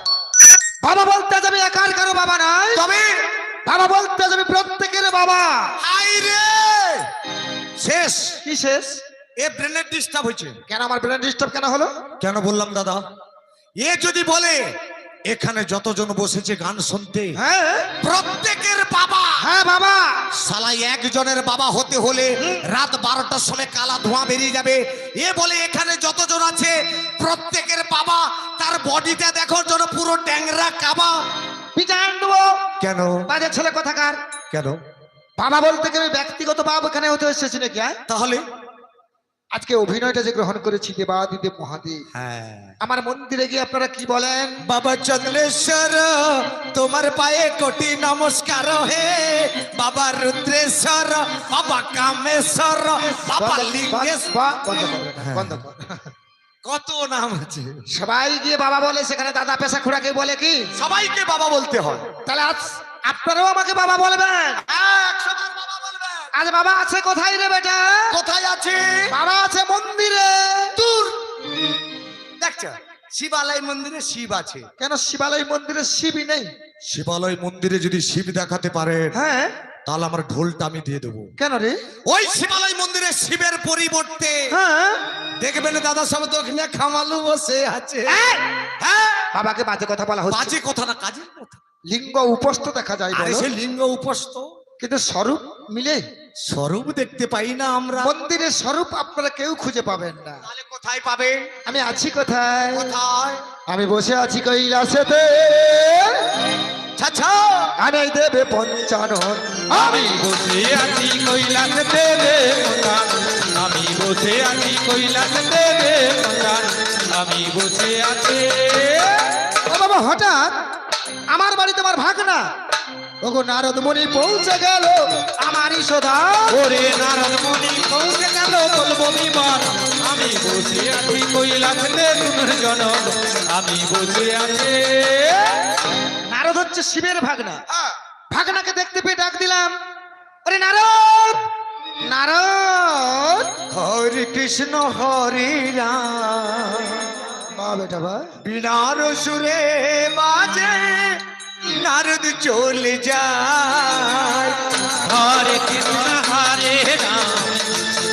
বাবা বলতে যাবে একার কারো বাবা নাই, তবে বাবা বলতে যাবে প্রত্যেকের বাবা। হাই রে শেষ কি শেষ? এ ব্রেনের ডিস্টার্ব হয়েছে। কেন আমার ব্রেন ডিস্টার্ব কেন হলো? কেন বললাম দাদা, এ যদি বলে এখানে যতজন বসেছে গান শুনতে হ্যাঁ প্রত্যেকের বাবা, হ্যাঁ বাবা, শালা একজনের বাবা হতে হলে রাত 12টার সময় কালা ধোঁয়া বেরিয়ে যাবে। এ বলে এখানে যতজন আছে প্রত্যেকের বাবা, তার বডিটা দেখো যেন পুরো ট্যাংরা কাবা। বিচার দেবো। কেন বাজে ছেলে কথাকার। কেন বাবা বলতে গেলে ব্যক্তিগত বাবা এখানে হতে এসেছি নাকি? হ্যাঁ তাহলে আজকে অভিনয়টা যে গ্রহণ করেছি দেবাদিদেব মহাদেব, হ্যাঁ আমার মন্দিরে গিয়ে আপনারা কি বলেন? বাবা চন্দ্রেশ্বর তোমার পায়ে কোটি নমস্কার হে, বাবা রুদ্রেশ্বর, বাবা কামেশ্বর, বাবা লিঙ্গেশ্বর, বন্ধ করবেন, বন্ধ কর। কত নাম আছে। সবাই গিয়ে বাবা বলে, সেখানে দাদা পেশা খুড়াকে বলে কি? সবাইকে বাবা বলতে হয়। তাহলে আজ আপনারাও আমাকে বাবা বলবেন। 100 বার বাবা বলবে। আজ বাবা আছে কোথায় রে বেটা? কোথায় আছে? বাবা আছে মন্দিরে। দূর দেখছ শিবালয় মন্দিরে শিব আছে। কেন শিবালয় মন্দিরে শিবই নেই? শিবালয় মন্দিরে যদি শিব দেখাতে পারেন হ্যাঁ তাহলে আমার ঢোলটা আমি দিয়ে দেবো। কেন রে? ওই শিবালয় মন্দিরে শিবের পরিবর্তে হ্যাঁ দেখবেন দাদা সব দক্ষিণে খামালু বসে আছে। এই! হ্যাঁ বাবাকে বাজে কথা বলা হচ্ছে। বাজে কথা না, কাজের কথা। লিঙ্গ উপস্থ দেখা যায় আরে বলো, সে লিঙ্গ উপস্থ, কিন্তু স্বরূপ মিলে? স্বরূপ দেখতে পাই না আমরা। মন্দিরের স্বরূপ আপনারা কেউ খুঁজে পাবেন না। তাহলে কোথায় পাবে? আমি আছি কোথায়? কোথায়? আমি বসে আছি কৈলাসেতে, ছাছা আমি দেবে পঞ্চানন। আমি বসে আছি কৈলাস দেবে মন্দান, আমি বসে আছি কৈলাস দেবে মন্দান, আমি বসে আছি। ও বাবা, হঠাৎ আমার বাড়ি তোমার ভাগনা ওগো নারদ মুনি পৌঁছে গেল আমারই সদা। ওরে নারদ মুনি পৌঁছে গেল বলবো বিমান, আমি বসে আছি কৈলাস দেবে জনম, আমি বসে আছি। নারদ হচ্ছে শিবের ভাগনা। ভাগনাকে দেখতে পেয়ে ডাক দিলাম, আরে নারদ, নারদ। হরে কৃষ্ণ হরে রাম, মা বেটা বা বিনার সুরে বাজে নারদ চলে যায়। হরে কৃষ্ণ হরে রাম,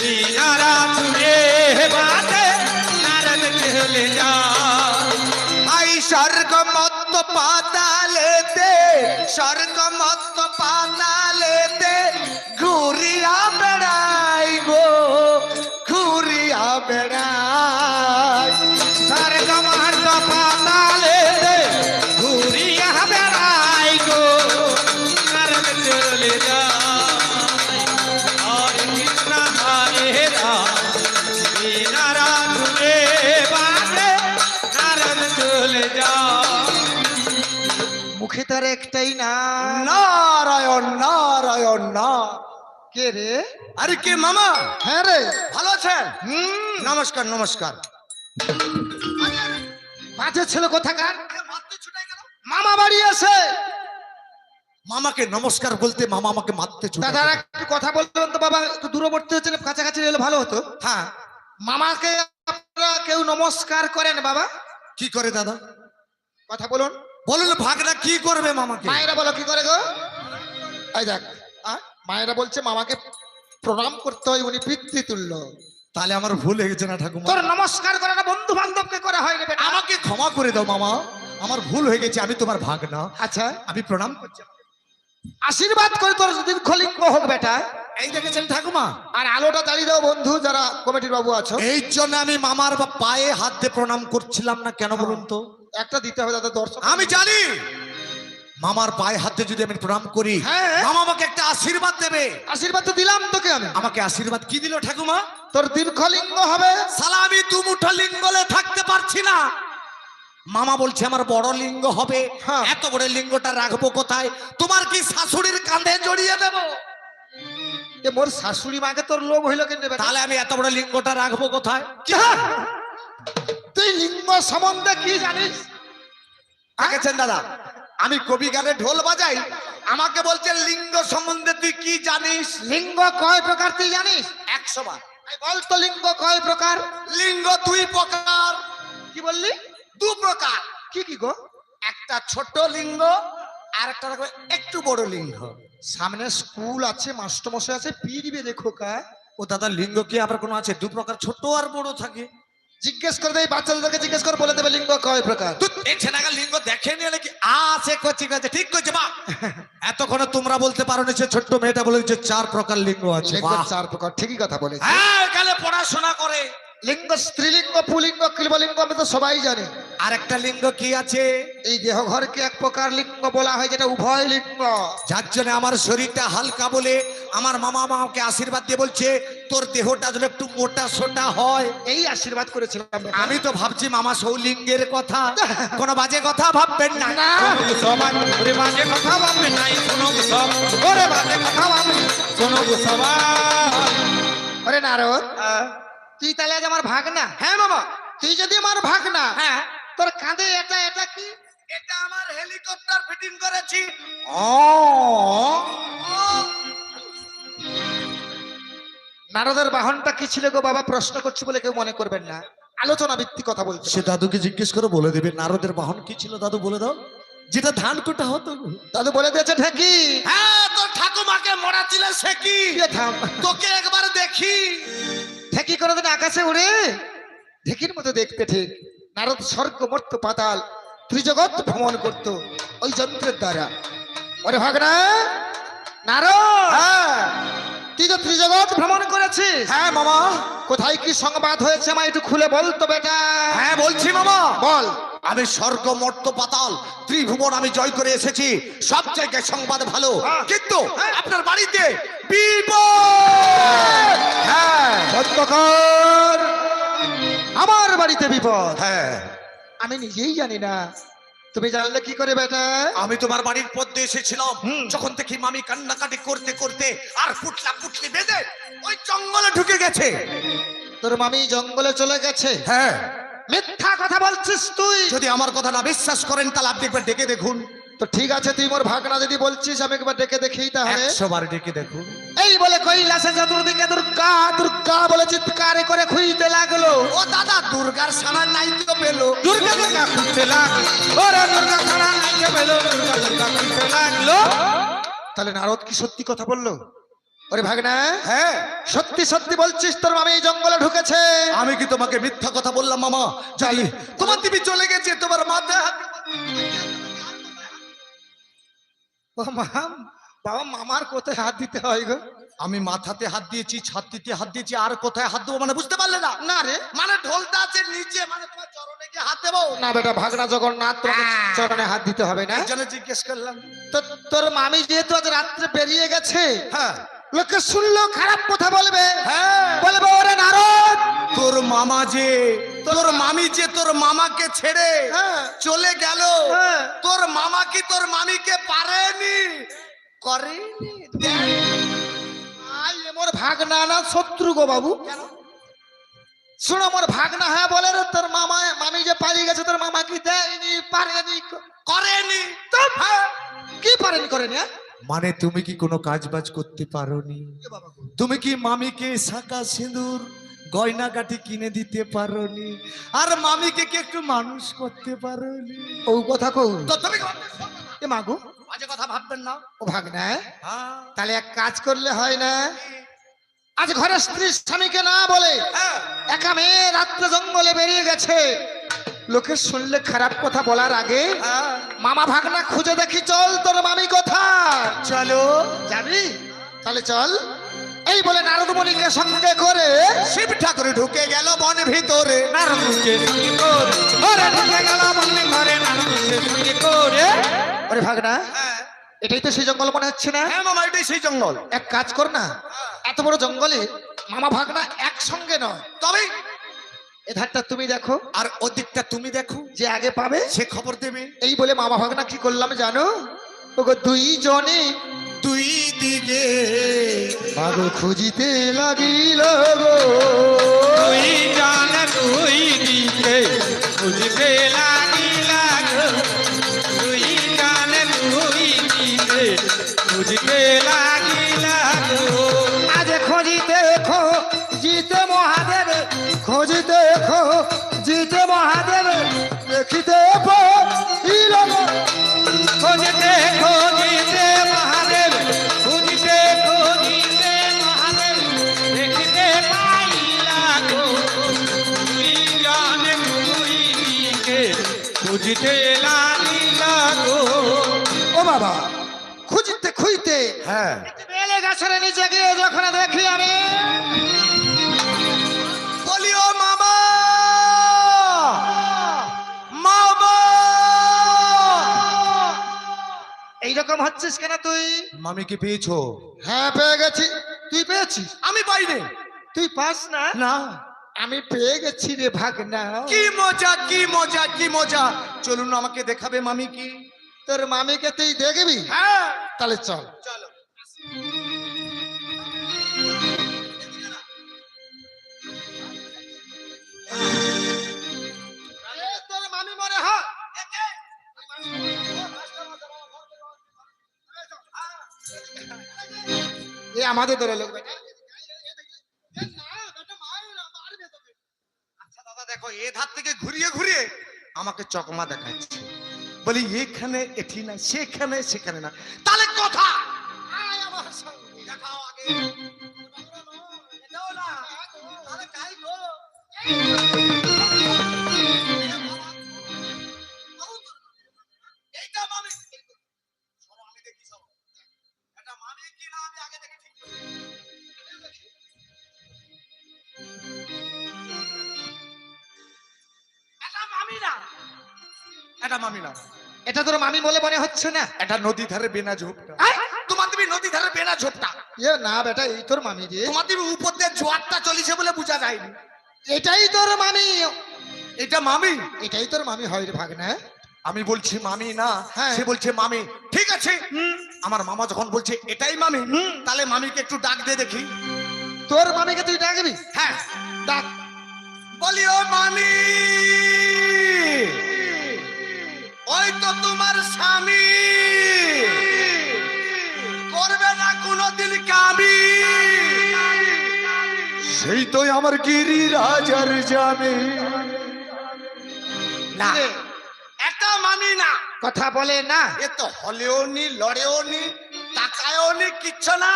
বিনারা তুরে বাজে নারদ চলে যায়। আই স্বর্গ মত্ত পাতালেতে, স্বর্গ মত্ত পাতালেতে ঘুরিয়া বেড়াই গো, ঘুরিয়া বেড়াই। স্বর্গ মহর্ত পাতালে ঘুরিয়া বেড়াই গো, নারদ চলে যায়। হরে কৃষ্ণ হরে রাম, বিনারা তুরে বাজে নারদ চলে যায়। মুখে তার একটাই না। নারায়ণ নারায়ণ না। কে রে? আরে কে মামা? হ্যাঁ রে। ভালো আছেন? নমস্কার নমস্কার। বাজে ছেলে কোথাকার। মামা বাড়ি আছে। মামাকে নমস্কার বলতে মামা আমাকে মারতে চলে দাদারা গেল। একটু কথা বলবেন তো বাবা, একটু দূরবর্তী হচ্ছে না, কাছাকাছি এলে ভালো হতো। হ্যাঁ মামাকে আপনারা কেউ নমস্কার করেন বাবা? কি করে দাদা কথা বলুন। বলুন, ভাগনা কি করবে মামাকে? মায়েরা বলো কি করে গো? এই দেখ, মায়েরা বলছে মামাকে প্রণাম করতে হয়, উনি পিতৃতুল্য। তাহলে আমার ভুল হয়ে গেছে না ঠাকুমা? তোর নমস্কার করে না বন্ধু বান্ধবকে করা হয় রে বেটা। আমাকে ক্ষমা করে দাও মামা, আমার ভুল হয়ে গেছে, আমি তোমার ভাগনা, আচ্ছা আমি প্রণাম করছি। আশীর্বাদ করে তোর দীর্ঘলিঙ্গ হোক বেটা। এই দেখেছেন ঠাকুমা, আর আলোটা জ্বালিয়ে দাও বন্ধু, যারা কমিটির বাবু আছো। এই জন্য আমি মামার পায়ে হাত দিয়ে প্রণাম করছিলাম না, কেন বলুন তো? একটা দিতে হবে দাদা, দর্শক। আমি জানি মামার পায়ে হাত দিয়ে যদি আমি প্রণাম করি, হ্যাঁ। মামা আমাকে একটা আশীর্বাদ দেবে। আশীর্বাদ তো দিলাম তোকে আমি। আমাকে আশীর্বাদ কি দিল ঠাকুমা? তোর দীর্ঘলিঙ্গ হবে। সালা আমি দু মুঠো লিঙ্গলে থাকতে পারছি না, মামা বলছে আমার বড় লিঙ্গ হবে। হ্যাঁ। এত বড় লিঙ্গটা রাখবো কোথায়? তোমার কি শাশুড়ির কাঁধে জড়িয়ে দেবো? এ মোর শাশুড়ি মাকে তোর লোভ হইলো কেন বেটা? তাহলে আমি এত বড় লিঙ্গটা রাখবো কোথায়? তুই লিঙ্গ সম্বন্ধে কি জানিস? দেখেছেন দাদা, আমি কবি গানে ঢোল বাজাই, আমাকে বলছে লিঙ্গ সম্বন্ধে তুই কি জানিস? লিঙ্গ কয় প্রকার তুই জানিস? 100 বার। বল তো লিঙ্গ কয় প্রকার? লিঙ্গ দুই প্রকার। কি বললি? দু প্রকার। কি কি গো? একটা ছোট লিঙ্গ আর একটা দেখো একটু বড় লিঙ্গ। সামনে স্কুল আছে, মাস্টারমশাই আছে, পিড়িবে দেখো কা। ও দাদা লিঙ্গ কি আবার কোনো আছে? দু প্রকার, ছোট আর বড় থাকে। জিজ্ঞেস করে দেয় বাচ্চাদেরকে, জিজ্ঞেস করে বলে দেবে লিঙ্গ কয় প্রকার। এই ছেলেটা লিঙ্গ দেখে নিয়ে নাকি আছে করছি কাছে ঠিক করছে মা। এতক্ষণে তোমরা বলতে পারো না, সে ছোট্ট মেয়েটা বলে যে 4 প্রকার লিঙ্গ আছে। লিঙ্গ বাহ। 4 প্রকার, ঠিকই কথা বলেছে। হ্যাঁ, কালে পড়াশোনা করে। লিঙ্গ স্ত্রীলিঙ্গ, পুলিঙ্গ, ক্লীবলিঙ্গ আমরা তো সবাই জানি। আর একটা লিঙ্গ কি আছে? এই দেহ ঘরকে এক প্রকার লিঙ্গ বলা হয়, যেটা উভয় লিঙ্গ। যার জন্য আমার শরীরটা হালকা বলে আমার মামা আমাকে আশীর্বাদ দিয়ে বলছে তোর দেহটা যেন একটু মোটা সোটা হয়। এই আশীর্বাদ করেছিলাম। আমি তো ভাবছি মামা সৌলিঙ্গের কথা, কোনো বাজে কথা ভাববেন না। না। সবাই ওরে বাজে কথা ভাববে নাই, শোনো সব ওরে বাজে কথা ভাববে, শোনো সবাই। আরে নারদ, তুই তাহলে আজ আমার ভাগনা? হ্যাঁ মামা। তুই যদি আমার ভাগনা, হ্যাঁ, তোর কাঁধে এটা এটা কি? এটা আমার হেলিকপ্টার ফিটিং করেছি। নারদের বাহনটা কি ছিল গো বাবা? প্রশ্ন করছি বলে কেউ মনে করবেন না, আলোচনা ভিত্তিক কথা বলছি। সে দাদুকে জিজ্ঞেস করে বলে দেবে নারদের বাহন কি ছিল। দাদু বলে দাও। যেটা ধান কোটা হতো। দাদু বলে দিয়েছে ঢেকি। হ্যাঁ, তোর ঠাকুমাকে মরাছিল সে কি? থাম, তোকে একবার দেখি। ঢেকি কোনোদিন আকাশে উড়ে? ঢেকির মতো দেখতে ঠিক। নারদ স্বর্গ মর্ত পাতাল ত্রিজগৎ ভ্রমণ করত ওই যন্ত্রের দ্বারা। ওরে ভাগনা নারদ, তুই তো ত্রিজগৎ ভ্রমণ করেছিস। হ্যাঁ মামা। কোথায় কি সংবাদ হয়েছে আমায় একটু খুলে বল তো বেটা। হ্যাঁ বলছি মামা। বল। আমি স্বর্গ মর্ত পাতাল ত্রিভুবন আমি জয় করে এসেছি। সব জায়গায় সংবাদ ভালো, কিন্তু আপনার বাড়িতে বিপদ। হ্যাঁ বন্ধ কর। আমার বাড়িতে বিপদ? হ্যাঁ, আমি নিজেই জানি না, তুমি জানলে কি করে বেটা? আমি তোমার বাড়ির পদ্মে এসেছিলাম যখন থেকে মামি কান্নাকাটি করতে করতে আর পুটলা পুটলি বেঁধে ওই জঙ্গলে ঢুকে গেছে। তোর মামি জঙ্গলে চলে গেছে? হ্যাঁ। মিথ্যা কথা বলছিস তুই। যদি আমার কথা না বিশ্বাস করেন তাহলে আপনি একবার ডেকে দেখুন। তো ঠিক আছে, তুই মোর ভাগনা যদি বলছিস, আমি একবার ডেকে দেখি তাহলে। 100 বার ডেকে দেখুন। এই বলে কৈলাসে চতুর্দিকে দুর্গা দুর্গা বলে চিৎকার করে খুঁজতে লাগলো। ও দাদা, দুর্গার সামান নাই তো পেলো। দুর্গা দুর্গা খুঁজতে লাগলো, ওরে দুর্গা ছাড়া নাই কে পেলো, দুর্গা দুর্গা খুঁজতে লাগলো। তাহলে নারদ কি সত্যি কথা বললো? ওরে ভাগনা, হ্যাঁ, সত্যি সত্যি বলছিস তোর মামি এই জঙ্গলে ঢুকেছে? আমি কি তোমাকে মিথ্যা কথা বললাম মামা? জানি তোমার দিবি চলে গেছে, তোমার মাথায় হাত। ও মাম, বাবা মামার কোথায় হাত দিতে হয় গো? আমি মাথাতে হাত দিয়েছি, ছাতিতে হাত দিয়েছি, আর কোথায় হাত দেবো মানে বুঝতে পারলে না? না রে, মানে ঢোলটা আছে নিচে, মানে তোমার চরণে কি হাত দেবো? না বেটা, ভাগনা জগন্নাথ, তোমাকে চরণে হাত দিতে হবে না। এই জন্য জিজ্ঞেস করলাম। তো তোর মামি যেহেতু আজ রাত্রে বেরিয়ে গেছে, হ্যাঁ লোকে শুনলো খারাপ কথা বলবে। হ্যাঁ, বলবে ওরে নারদ, তোর মামা যে, তোর মামি যে তোর মামাকে ছেড়ে হ্যাঁ, চলে গেল, হ্যাঁ। তোর মামা কি তোর মামিকে পারেনি? করেনি? আই এ মোর ভাগনা না শত্রু গো বাবু? শোনো, মোর ভাগনা হ্যাঁ বলে রে, তোর মামা মামি যে পালিয়ে গেছে, তোর মামা কি দেয়নি, পারেনি? করেনি? তো কি পারেনি, করেনি? হ্যাঁ? মানে তুমি কি কোনো কাজ বাজ করতে পারোনি? এ বাবা গো, তুমি কি মামিকে শাঁখা সিঁদুর গয়নাগাটি কিনে দিতে পারোনি? আর মামিকে কি একটু মানুষ করতে পারোনি? ও কথা কও। তো তুমি এ মাগো, বাজে কথা ভাববেন না। ও ভাগনা, হ্যাঁ তাহলে এক কাজ করলে হয় না? আজ ঘরে স্ত্রী স্বামীকে না বলে একা মেয়ে রাত্রে জঙ্গলে বেরিয়ে গেছে, লোকে শুনলে খারাপ কথা বলার আগে হ্যাঁ, মামা ভাগনা খুঁজে দেখি, চল তোর মামি কোথায়। চলো। যাবি? তাহলে চল। এই বলে নারদ মুনিকে সঙ্গে করে শিব ঠাকুর ঢুকে গেল বন ভিতরে। নারদকে সঙ্গে করে, ওরে ঢুকে গেল মনে ঘরে, নারদকে সঙ্গে করে। ওরে ভাগনা, হ্যাঁ এটাই তো সেই জঙ্গল মনে হচ্ছে না? হ্যাঁ মামা, এটাই সেই জঙ্গল। এক কাজ কর না, এত বড় জঙ্গলে মামা ভাগনা একসঙ্গে নয়, তবে এধারটা তুমি দেখো, আর ওদিকটা তুমি দেখো, যে আগে পাবে সে খবর দেবে। এই বলে মামা ভাগনা কি করলাম জানো? ওগো দুইজনে দুই দিকে পাগল খুঁজিতে লাগিল গো। তুই জান তুই দিকে খুঁজতে লাগিলা গো, তুই জান তুই দিকে খুঁজতে লাগিলা গো। আজ খুঁজিতে খুঁজিতে দেখিতে পাইল না। খুঁজিতে খুঁজিতে মহাদেব, খুঁজিতে খুঁজিতে মহাদেব, দেখিতে পাইলা গো দুইজনে দুইদিকে, খুঁজিতে লাগিলা গো। ও বাবা, খুঁজিতে খুঁজিতে হ্যাঁ বেলে গাছের নিচে গিয়ে যখন দেখি আমি, বলিও মামা, মামা। এইরকম হচ্ছিস কেন তুই? মামিকে পেয়েছো? হ্যাঁ পেয়ে গেছি। তুই পেয়েছিস? আমি পাইনি। তুই পাস না? না, আমি পেয়ে গেছি রে ভাগনা। কি মজা, কি মজা, কি মজা। চলুন আমাকে দেখাবে মামি কি। তোর মামিকে তুই দেখবি? হ্যাঁ তাহলে চল। চলো। তোর মামি মনে হয় এ আমাদের দলের লোক বেটা। আচ্ছা দাদা দেখো, এ ধার থেকে ঘুরিয়ে ঘুরিয়ে আমাকে চকমা দেখাচ্ছে। বলি এখানে এটি না, সেখানে সেখানে না, তাহলে কথা আয় আমার সঙ্গে। দেখাও আগে। এটাও না, তাহলে কাই গো। এইটা মামি। সরো, আমি দেখি সরো। এটা মামি কি না আমি আগে দেখে ঠিক করব। এটা মামি না, এটা মামি না, এটা তোর মামি বলে মনে হচ্ছে না? এটা নদী ধারে বেনা ঝোপটা। আয়! তোমার তুমি নদী ধারে বেনা ঝোপটা। এ না বেটা, এই তোর মামি রে। তোমার তুমি উপর দিয়ে জোয়ারটা চলিছে বলে বোঝা যায়নি। এটাই তোর মামি। এটা মামি। এটাই তোর মামি হয় রে ভাগনা। আমি বলছি মামি না, হ্যাঁ। সে বলছে মামি। ঠিক আছে, আমার মামা যখন বলছে এটাই মামি, তাহলে মামিকে একটু ডাক দিয়ে দেখি। তোর মামিকে তুই ডাকবি? হ্যাঁ, ডাক। বলিও মামি, ওই তো তোমার স্বামী, করবে না কোনোদিন কামি, সেই তো আমার গিরিরাজার জামে। না, রে, এটা মামি না। কথা বলে না। এ তো হলেও নি, লড়েও নি, তাকায়ও নি, কিচ্ছু না।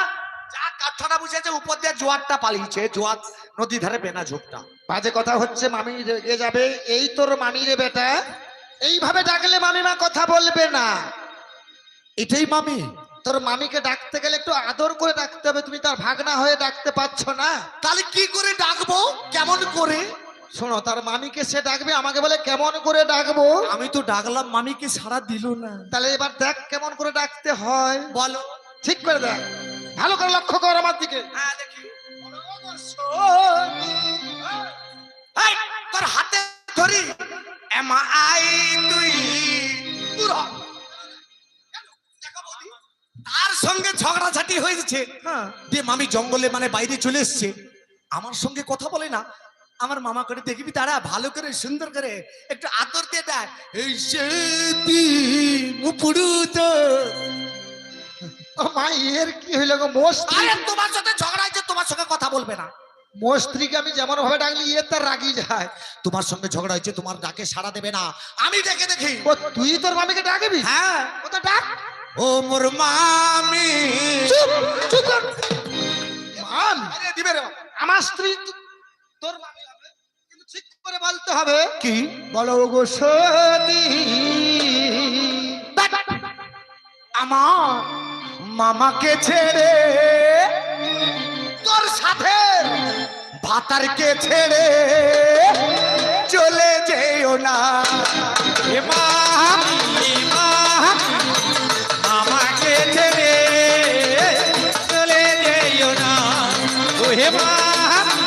যা কাঠটা বুঝেছে উপর দিয়ে জোয়ারটা পালিয়েছে, জোয়ার নদী ধারে বেনা ঝোপটা। বাজে কথা হচ্ছে, মামি রেগে যাবে। এই তোর মামি রে বেটা। এইভাবে ডাকলে মামিমা কথা বলবে না। এটাই মামি? তোর মামিকে ডাকতে গেলে একটু আদর করে ডাকতে হবে। তুমি তার ভাগনা হয়ে ডাকতে পারছো না। তাহলে কি করে ডাকবো, কেমন করে? শোনো, তার মামিকে সে ডাকবে, আমাকে বলে কেমন করে ডাকবো। আমি তো ডাকলাম, মামিকে সাড়া দিল না। তাহলে এবার দেখ কেমন করে ডাকতে হয়। বলো। ঠিক করে দেখ, ভালো করে লক্ষ্য কর আমার দিকে। হ্যাঁ দেখি। এই, তোর হাতে ধরি এমা আই তুই দূর হ। দেখো বৌদি, তার সঙ্গে ঝগড়াঝাটি হয়েছে। হ্যাঁ, দিয়ে মামি জঙ্গলে মানে বাইরে চলে এসছে, আমার সঙ্গে কথা বলে না। আমার মামা করে দেখবি, তারা ভালো করে সুন্দর করে একটু আদর দিয়ে দেয়। এই সেতি মুপুরু তো। ও মা, এর কি হইল গো? মোর স্ত্রী, আরে তোমার সাথে ঝগড়া হয়েছে, তোমার সঙ্গে কথা বলবে না। মোর স্ত্রীকে আমি যেমন ভাবে ডাকলি এর তার রাগি যায়। তোমার সঙ্গে ঝগড়া হয়েছে, তোমার ডাকে সাড়া দেবে না। আমি ডেকে দেখি। ও তুই তোর মামিকে ডাকবি? হ্যাঁ, ও তো ডাক। ও মোর মামি। চুপ, চুপ কর। মামি? আরে দিবে রে। আমার স্ত্রী তোর মামি হবে, কিন্তু ঠিক করে বলতে হবে। কি? বলো গো সতী, আমার মামাকে ছেড়ে, তোর সাথে ভাতারকে ছেড়ে চলে যেও না। এ মামি, আমাকে ছেড়ে চলে যেও না। ও হে মামি,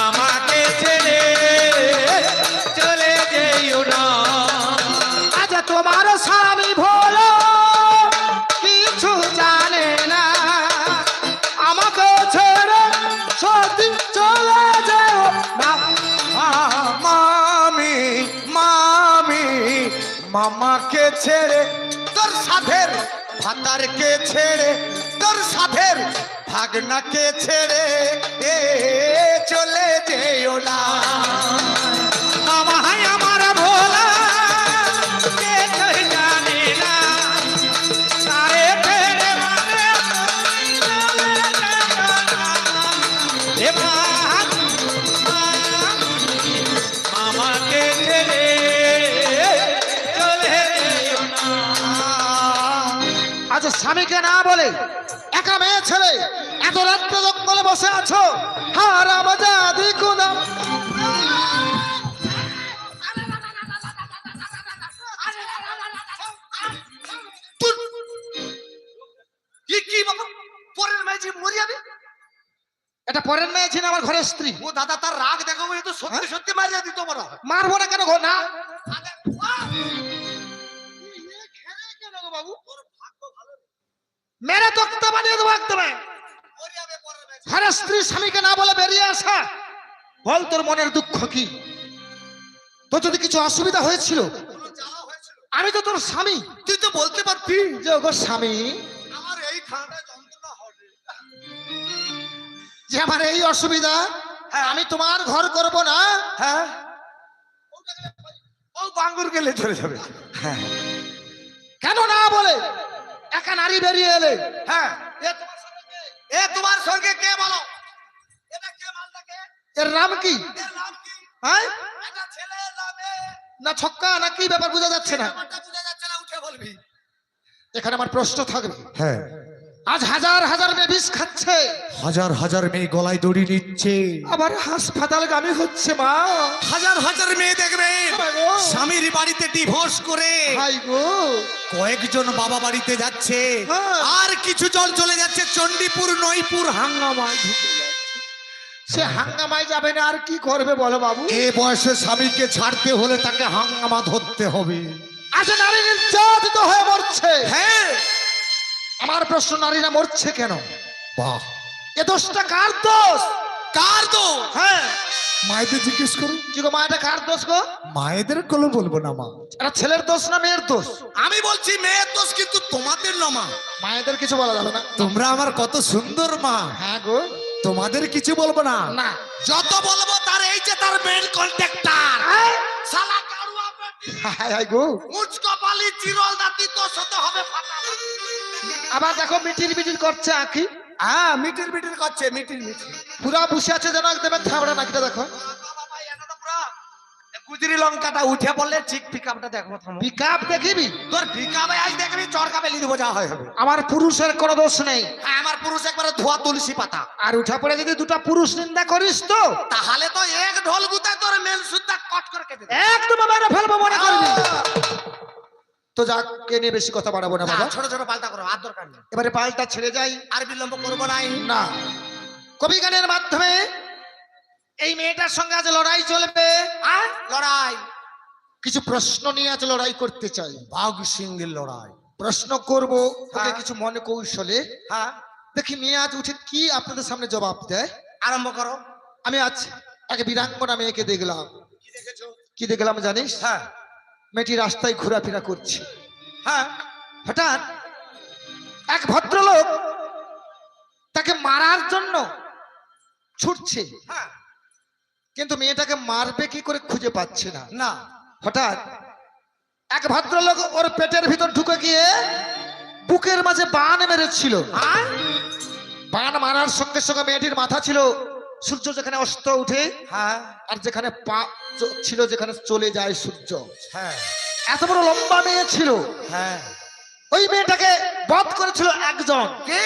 আমাকে ছেড়ে চলে যেও না। আজ তোমার স্বামী ভোলো কিছু জানে না, আমাকে ছেড়ে সতী চলে যেও না। মামি, মামি, মামাকে ছেড়ে, তোর সাথের ভাতারকে ছেড়ে, তোর সাথের ভাগনাকে ছেড়ে চলে যেও না। আমায় আমার ভোলা কে কেউ জানে না তারে ফেরে মানে এ মা, আমাকে ছেড়ে চলে যেও না। আজ স্বামীকে না বলে একা মেয়ে ছেলে এত রাত্র জঙ্গলে বসে আছো, হারাম জাদি কুদাম। কি বাবা, পরের মাঝে মরে যাবে? এটা পরের মেয়ে ছিল আমার ঘরের স্ত্রী। ও দাদা, তার রাগ দেখো, এ তো সত্যি সত্যি মারিয়া দিত মনে হয়। মারবো না কেন গো? না বাবু, ওর ভাগ্য ভালো। মেরে তক্তা বানিয়ে দেবো একদম। মরে যাবে পরের মাঝে। ঘরের স্ত্রী স্বামীকে না বলে বেরিয়ে আসা। বল তোর মনের দুঃখ কি? তোর যদি কিছু অসুবিধা হয়েছিল, কোনো জ্বালা হয়েছিল? আমি তো তোর স্বামী। তুই তো বলতে পারতি যে ওগো স্বামী, আমার এই ঠান্ডা যন্ত্রণা হবে। যে আমার এই অসুবিধা, আমি তোমার ঘর করব না। হ্যাঁ, ও বাঙ্গুর গেলে চলে যাবে। হ্যাঁ কেন না বলে একা নারী বেরিয়ে এলে? হ্যাঁ, এ তোমার সঙ্গে কে বলো? এটা কে মালটা কে? এর নাম কি? এর নাম কি? হ্যাঁ? এটা ছেলে না মেয়ে? না ছক্কা না কি ব্যাপার বোঝা যাচ্ছে না। ব্যাপারটা বোঝা যাচ্ছে না, উঠে বলবি। এখানে আমার প্রশ্ন থাকবে। হ্যাঁ, আজ হাজার হাজার মেয়ে বিষ খাচ্ছে, হাজার হাজার মেয়ে গলায় দড়ি নিচ্ছে, আবার হাসপাতালগামী হচ্ছে মা। হাজার হাজার মেয়ে দেখবেন হায় গো। স্বামীর বাড়িতে ডিভোর্স করে হাই গো, কয়েকজন বাবা বাড়িতে যাচ্ছে, হ্যাঁ। আর কিছু জন চলে যাচ্ছে চণ্ডীপুর নইপুর হাঙ্গামায় ঢুকে যাচ্ছে। সে হাঙ্গামায় যাবে না আর কি করবে বলো বাবু? এ বয়সে স্বামীকে ছাড়তে হলে তাকে হাঙ্গামা ধরতে হবে। আজ নারী নির্যাতিত হয়ে মরছে। হ্যাঁ, আমার প্রশ্ন, নারীরা মরছে কেন? বাহ, এ দোষটা কার দোষ? কার তো হ্যাঁ, মায়েদের জিজ্ঞেস করুন। কি গো মা, এটা কার দোষ গো? মায়েদের কোনো বলবো না মা, এটা ছেলের দোষ না মেয়ের দোষ? আমি বলছি মেয়ের দোষ, কিন্তু তোমাদের না মা। মায়েদের কিছু বলা যাবে না। তোমরা আমার কত সুন্দর মা, হ্যাঁ গো, তোমাদের কিছু বলবো না। না। যত বলবো তার এই যে তার মেন কন্ট্রাক্টর শালা কারুয়া বেটি, হায় হায় গো, মুচকো বালি চিরল দাঁতি তোর সাথে হবে ফাটা। আবার দেখো মিটির মিটির করছে আঁকি। হ্যাঁ, মিটির মিটির করছে, মিটির মিটির। পুরা বসে আছে যেন একদম থাবড়া নাকিটা দেখো। বাবা, এটা তো পুরা গুজরি লঙ্কাটা উঠে পড়লে ঠিক পিকআপটা দেখো। থামো, পিকআপ দেখিবি? তোর পিকআপে আজ দেখবি চরকা বেলি দেবো, যা হয় হবে। আমার পুরুষের কোনো দোষ নেই। হ্যাঁ, আমার পুরুষ একবারে ধোয়া তুলসী পাতা। আর উঠা পড়ে যদি দুটা পুরুষ নিন্দা করিস তো তাহলে তো এক ঢোল গুতায় তোর মেন সুদ্ধা কট করে কেটে দেবে। একদম মেরে ফেলবো মনে করবি। তো যাকে নিয়ে বেশি কথা বাড়াবো না বাবা। ছোট ছোট পাল্টা করো, আর দরকার নেই। এবারে পাল্টা ছেড়ে যাই। আর বিলম্ব করবো নাই। না, কবি গানের মাধ্যমে এই মেয়েটার সঙ্গে আজ লড়াই চলবে। আর লড়াই, কিছু প্রশ্ন নিয়ে আজ লড়াই করতে চাই। বাঘ সিংহের লড়াই। প্রশ্ন করব ওকে হ্যাঁ। কিছু মনে কৌশলে। হ্যাঁ, দেখি মেয়ে আজ উঠে কি আপনাদের সামনে জবাব দেয়। আরম্ভ করো। আমি আজ এক বীরাঙ্গনা মেয়েকে দেখলাম। কি দেখেছো? কি দেখলাম জানিস? হ্যাঁ মেয়েটি রাস্তায় ঘোরাফেরা করছে। হ্যাঁ, হঠাৎ এক ভদ্রলোক তাকে মারার জন্য ছুটছে, হ্যাঁ, কিন্তু মেয়েটাকে মারবে কি করে খুঁজে পাচ্ছে না। না, হঠাৎ এক ভদ্রলোক ওর পেটের ভিতর ঢুকে গিয়ে বুকের মাঝে বান মেরেছিল। আর বান মারার সঙ্গে সঙ্গে মেয়েটির মাথা ছিল সূর্য যেখানে অস্ত উঠে, হ্যাঁ আর যেখানে পা ছিল যেখানে চলে যায় সূর্য। হ্যাঁ এত বড় লম্বা মেয়ে ছিল। হ্যাঁ। ওই মেয়েটাকে বধ করেছিল একজন। কে?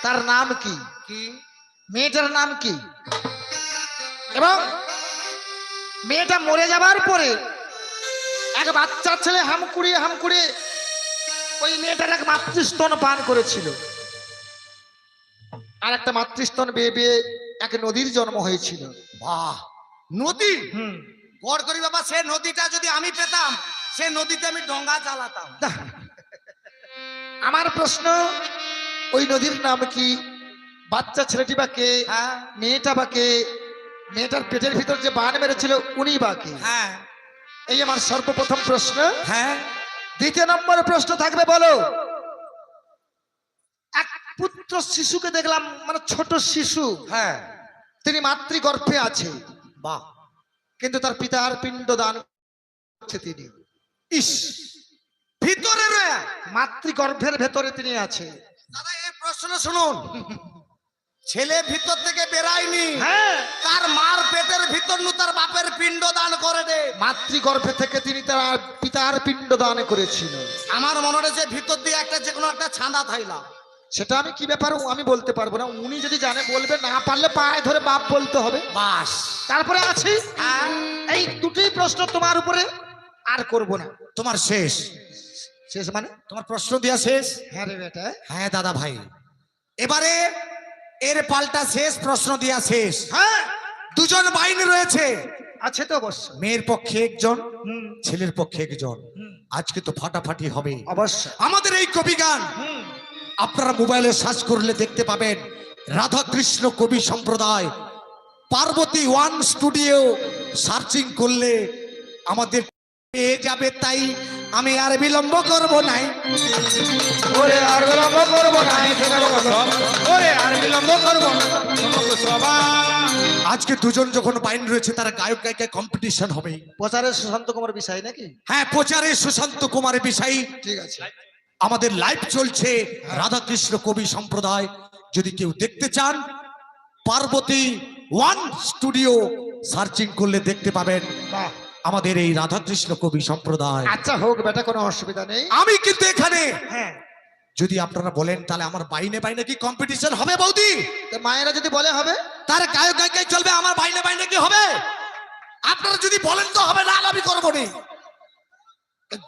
তার নাম কি? কি? মেয়েটার নাম কি? এবং মেয়েটা মরে যাবার পরে এক বাচ্চা ছেলে হামকুড়িয়ে হামকুড়িয়ে ওই মেয়েটার এক মাতৃস্তন পান করেছিল। আর একটা মাতৃস্তন বেয়ে বেয়ে এক নদীর জন্ম হয়েছিল। বাহ, নদী। হুম, বড় করি বাবা, সে নদীটা যদি আমি পেতাম, সে নদীতে আমি ডঙ্গা চালাতাম। আমার প্রশ্ন, ওই নদীর নাম কি? বাচ্চা ছেলেটি বা কে? হ্যাঁ মেয়েটা বা কে? মেয়েটার পেটের ভিতর যে বান মেরেছিল উনি বা কে? হ্যাঁ এই আমার সর্বপ্রথম প্রশ্ন। হ্যাঁ। দ্বিতীয় নম্বর প্রশ্ন থাকবে, বলো এক পুত্র শিশুকে দেখলাম, মানে ছোট শিশু, হ্যাঁ, তিনি মাতৃগর্ভে আছে। বাহ। কিন্তু তার পিতার পিণ্ড দান করছে তিনি। ইস, ভিতরে রয়ে মাতৃগর্ভের ভেতরে তিনি আছে। দাদা এই প্রশ্ন শুনুন, ছেলে ভিতর থেকে বেরায়নি, হ্যাঁ, তার মার পেটের ভিতর নু তার বাপের পিণ্ড দান করে দে। মাতৃগর্ভে থেকে তিনি তার পিতার পিণ্ড দান করেছিল। আমার মনে হচ্ছে ভিতর দিয়ে একটা যে কোনো একটা ছাঁদা থাইলা। সেটা আমি কি ব্যাপার আমি বলতে পারবো না, উনি যদি জানে বলবে, না পারলে পায়ে ধরে বাপ বলতে হবে। বাস, তারপরে আছি এই দুটি প্রশ্ন তোমার উপরে, আর করব না। তোমার শেষ, শেষ মানে? তোমার প্রশ্ন দেওয়া শেষ। হ্যাঁ রে বেটা, হ্যাঁ দাদা ভাই, এবারে এর পাল্টা শেষ, প্রশ্ন দেওয়া শেষ। হ্যাঁ দুজন বাইন রয়েছে, আছে তো অবশ্য। মেয়ের পক্ষে একজন, হুম, ছেলের পক্ষে একজন। হুম, আজকে তো ফাটাফাটি হবে। অবশ্য। আমাদের এই কবি গান হুম, আপনারা মোবাইলে সার্চ করলে দেখতে পাবেন, রাধাকৃষ্ণ কবি সম্প্রদায় পার্বতী ওয়ান স্টুডিও সার্চিং করলে আমাদের পেয়ে যাবে। তাই আমি আর বিলম্ব করব নাই। ওরে আর বিলম্ব করবো না। ওরে আর বিলম্ব করব না, সমগ্র সভা। আজকে দুজন যখন বাইন রয়েছে, তারা গায়ক গায়িকা কম্পিটিশন হবে। প্রচারের সুশান্ত কুমার বিষয় নাকি? হ্যাঁ, প্রচারে সুশান্ত কুমারের বিষয় ঠিক আছে। আমাদের লাইভ চলছে, রাধাকৃষ্ণ কবি সম্প্রদায়। যদি কেউ দেখতে চান, পার্বতী ওয়ান স্টুডিও সার্চিং করলে দেখতে পাবেন বাহ, আমাদের এই রাধাকৃষ্ণ কবি সম্প্রদায়। আচ্ছা হোক বেটা, কোনো অসুবিধা নেই। আমি কিন্তু এখানে, হ্যাঁ, যদি আপনারা বলেন তাহলে আমার বাইনে বাইনে কি কম্পিটিশন হবে বৌদি? তো মায়েরা যদি বলে হবে, তার গায়ক গায়িকাই চলবে, আমার বাইনে বাইনে কি হবে? আপনারা যদি বলেন তো হবে, না আমি করবো নি।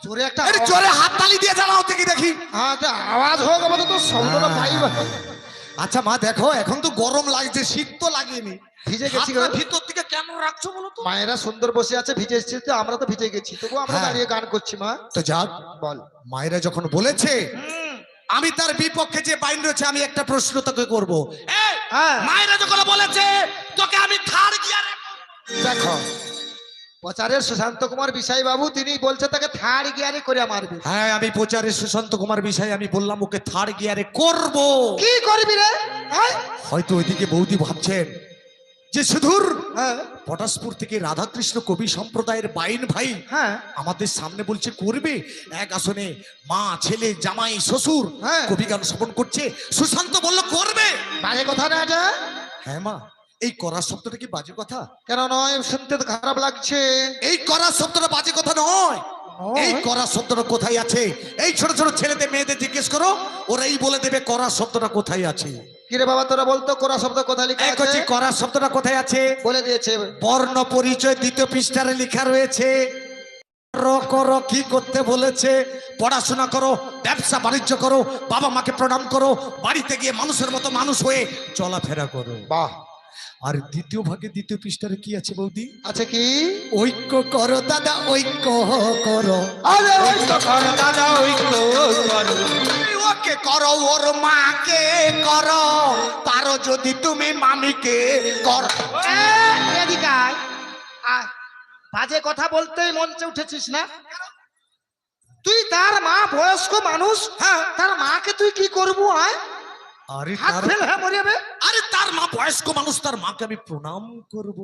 জোরে একটা একটু জোরে হাত তালি দিয়ে জানাও দেখি দেখি। হ্যাঁ, তো আওয়াজ হোক, আমাদের তো শব্দটা পাইব। আচ্ছা মা, দেখো এখন তো গরম লাগছে, শীত তো লাগেনি, ভিজে গেছি হাতটা গো। ভিতর থেকে কেন রাখছো বলো তো? মায়েরা সুন্দর বসে আছে, ভিজে এসেছে তো, আমরা তো ভিজে গেছি, তবু আমরা হ্যাঁ। দাঁড়িয়ে গান করছি। মা তো যাক, বল। মায়েরা যখন বলেছে, আমি তার বিপক্ষে যে বাইন রয়েছে, আমি একটা প্রশ্ন তোকে করবো। এই, হ্যাঁ, মায়েরা যখন বলেছে তোকে আমি থার্ড গিয়ারে, দেখো প্রচারের সুশান্ত কুমার বিষয় বাবু তিনি বলছে তাকে থার্ড গিয়ারে করে মারবে। হ্যাঁ আমি প্রচারে সুশান্ত কুমার বিষয় আমি বললাম ওকে থার্ড গিয়ারে করব। কি করবি রে? হ্যাঁ, হয়তো ওইদিকে বৌদি ভাবছেন যে সুদূর হ্যাঁ, পটাশপুর থেকে রাধাকৃষ্ণ কবি সম্প্রদায়ের বাইন ভাই হ্যাঁ, আমাদের সামনে বলছে করবে, এক আসনে মা ছেলে জামাই শ্বশুর হ্যাঁ। কবি গান শ্রবণ করছে, সুশান্ত বলল করবে। বাজে কথা না এটা? হ্যাঁ মা, এই করার শব্দটা কি বাজে কথা? কেন নয়, শুনতে তো খারাপ লাগছে। এই করার শব্দটা বাজে কথা নয়। নয়? এই করার শব্দটা কোথায় আছে? এই ছোট ছোট ছেলেদের মেয়েদের জিজ্ঞেস করো, ওরাই বলে দেবে করার শব্দটা কোথায় আছে। কিরে বাবা, তোরা বলতো কোরা শব্দ কোথায় লেখা এই আছে? কচি করার শব্দটা কোথায় আছে? বলে দিয়েছে। বর্ণ পরিচয় দ্বিতীয় পৃষ্ঠারে লেখা রয়েছে। করো কি করতে বলেছে? পড়াশোনা করো, ব্যবসা বাণিজ্য করো, বাবা মাকে প্রণাম করো, বাড়িতে গিয়ে মানুষের মতো মানুষ হয়ে চলাফেরা করো। বাহ, আর দ্বিতীয় ভাগে দ্বিতীয় পৃষ্ঠারে কি আছে বৌদি? আছে কি? ঐক্য করো দাদা, ঐক্য করো। আরে ওই তো কর দাদা ঐক্য করো, ওকে করো, ওর মাকে করো, পারো যদি তুমি মামিকে করো। এদিকে আয়। আয়। বাজে কথা বলতেই মঞ্চে উঠেছিস না? তুই তার মা, বয়স্ক মানুষ, হ্যাঁ, তার মাকে তুই কি করবো? আয়, আরে হাত তার, ফেল, হ্যাঁ মরিয়াবে। আরে তার মা বয়স্ক মানুষ, তার মাকে আমি প্রণাম করব।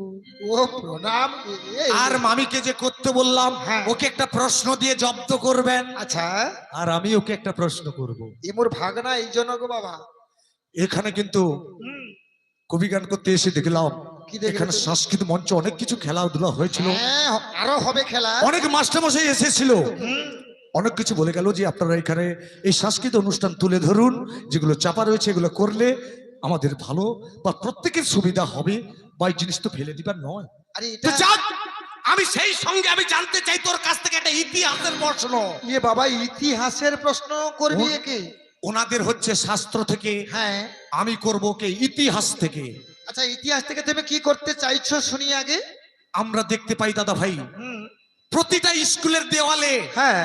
ও প্রণাম। আর মামিকে যে করতে বললাম, হ্যাঁ। ওকে একটা প্রশ্ন দিয়ে জব্দ করবেন, আচ্ছা, আর আমি ওকে একটা প্রশ্ন করব। ইমুর ভাগনা এই জন্য গো বাবা। এখানে কিন্তু কবি গান করতে এসে দেখলাম কি দেখলে এখানে তুমি? সাংস্কৃতিক মঞ্চে অনেক কিছু খেলাধুলা হয়েছিল, হ্যাঁ, আরো হবে খেলা। অনেক মাস্টারমশাই এসেছিল, অনেক কিছু বলে গেল যে আপনারা এখানে এই সাংস্কৃতিক অনুষ্ঠান তুলে ধরুন, যেগুলো চাপা রয়েছে এগুলো করলে আমাদের ভালো বা প্রত্যেকের সুবিধা হবে, বা এই জিনিস তো ফেলে দিবার নয়। আরে তো এটা যাক, আমি সেই সঙ্গে আমি জানতে চাই তোর কাছ থেকে একটা ইতিহাসের প্রশ্ন। ইয়ে বাবা, ইতিহাসের প্রশ্ন করবি একে? ওনাদের হচ্ছে শাস্ত্র থেকে, হ্যাঁ, আমি করব কে ইতিহাস থেকে। আচ্ছা ইতিহাস থেকে তুমি কি করতে চাইছো শুনি আগে। আমরা দেখতে পাই দাদা ভাই, প্রতিটা স্কুলের দেওয়ালে হ্যাঁ,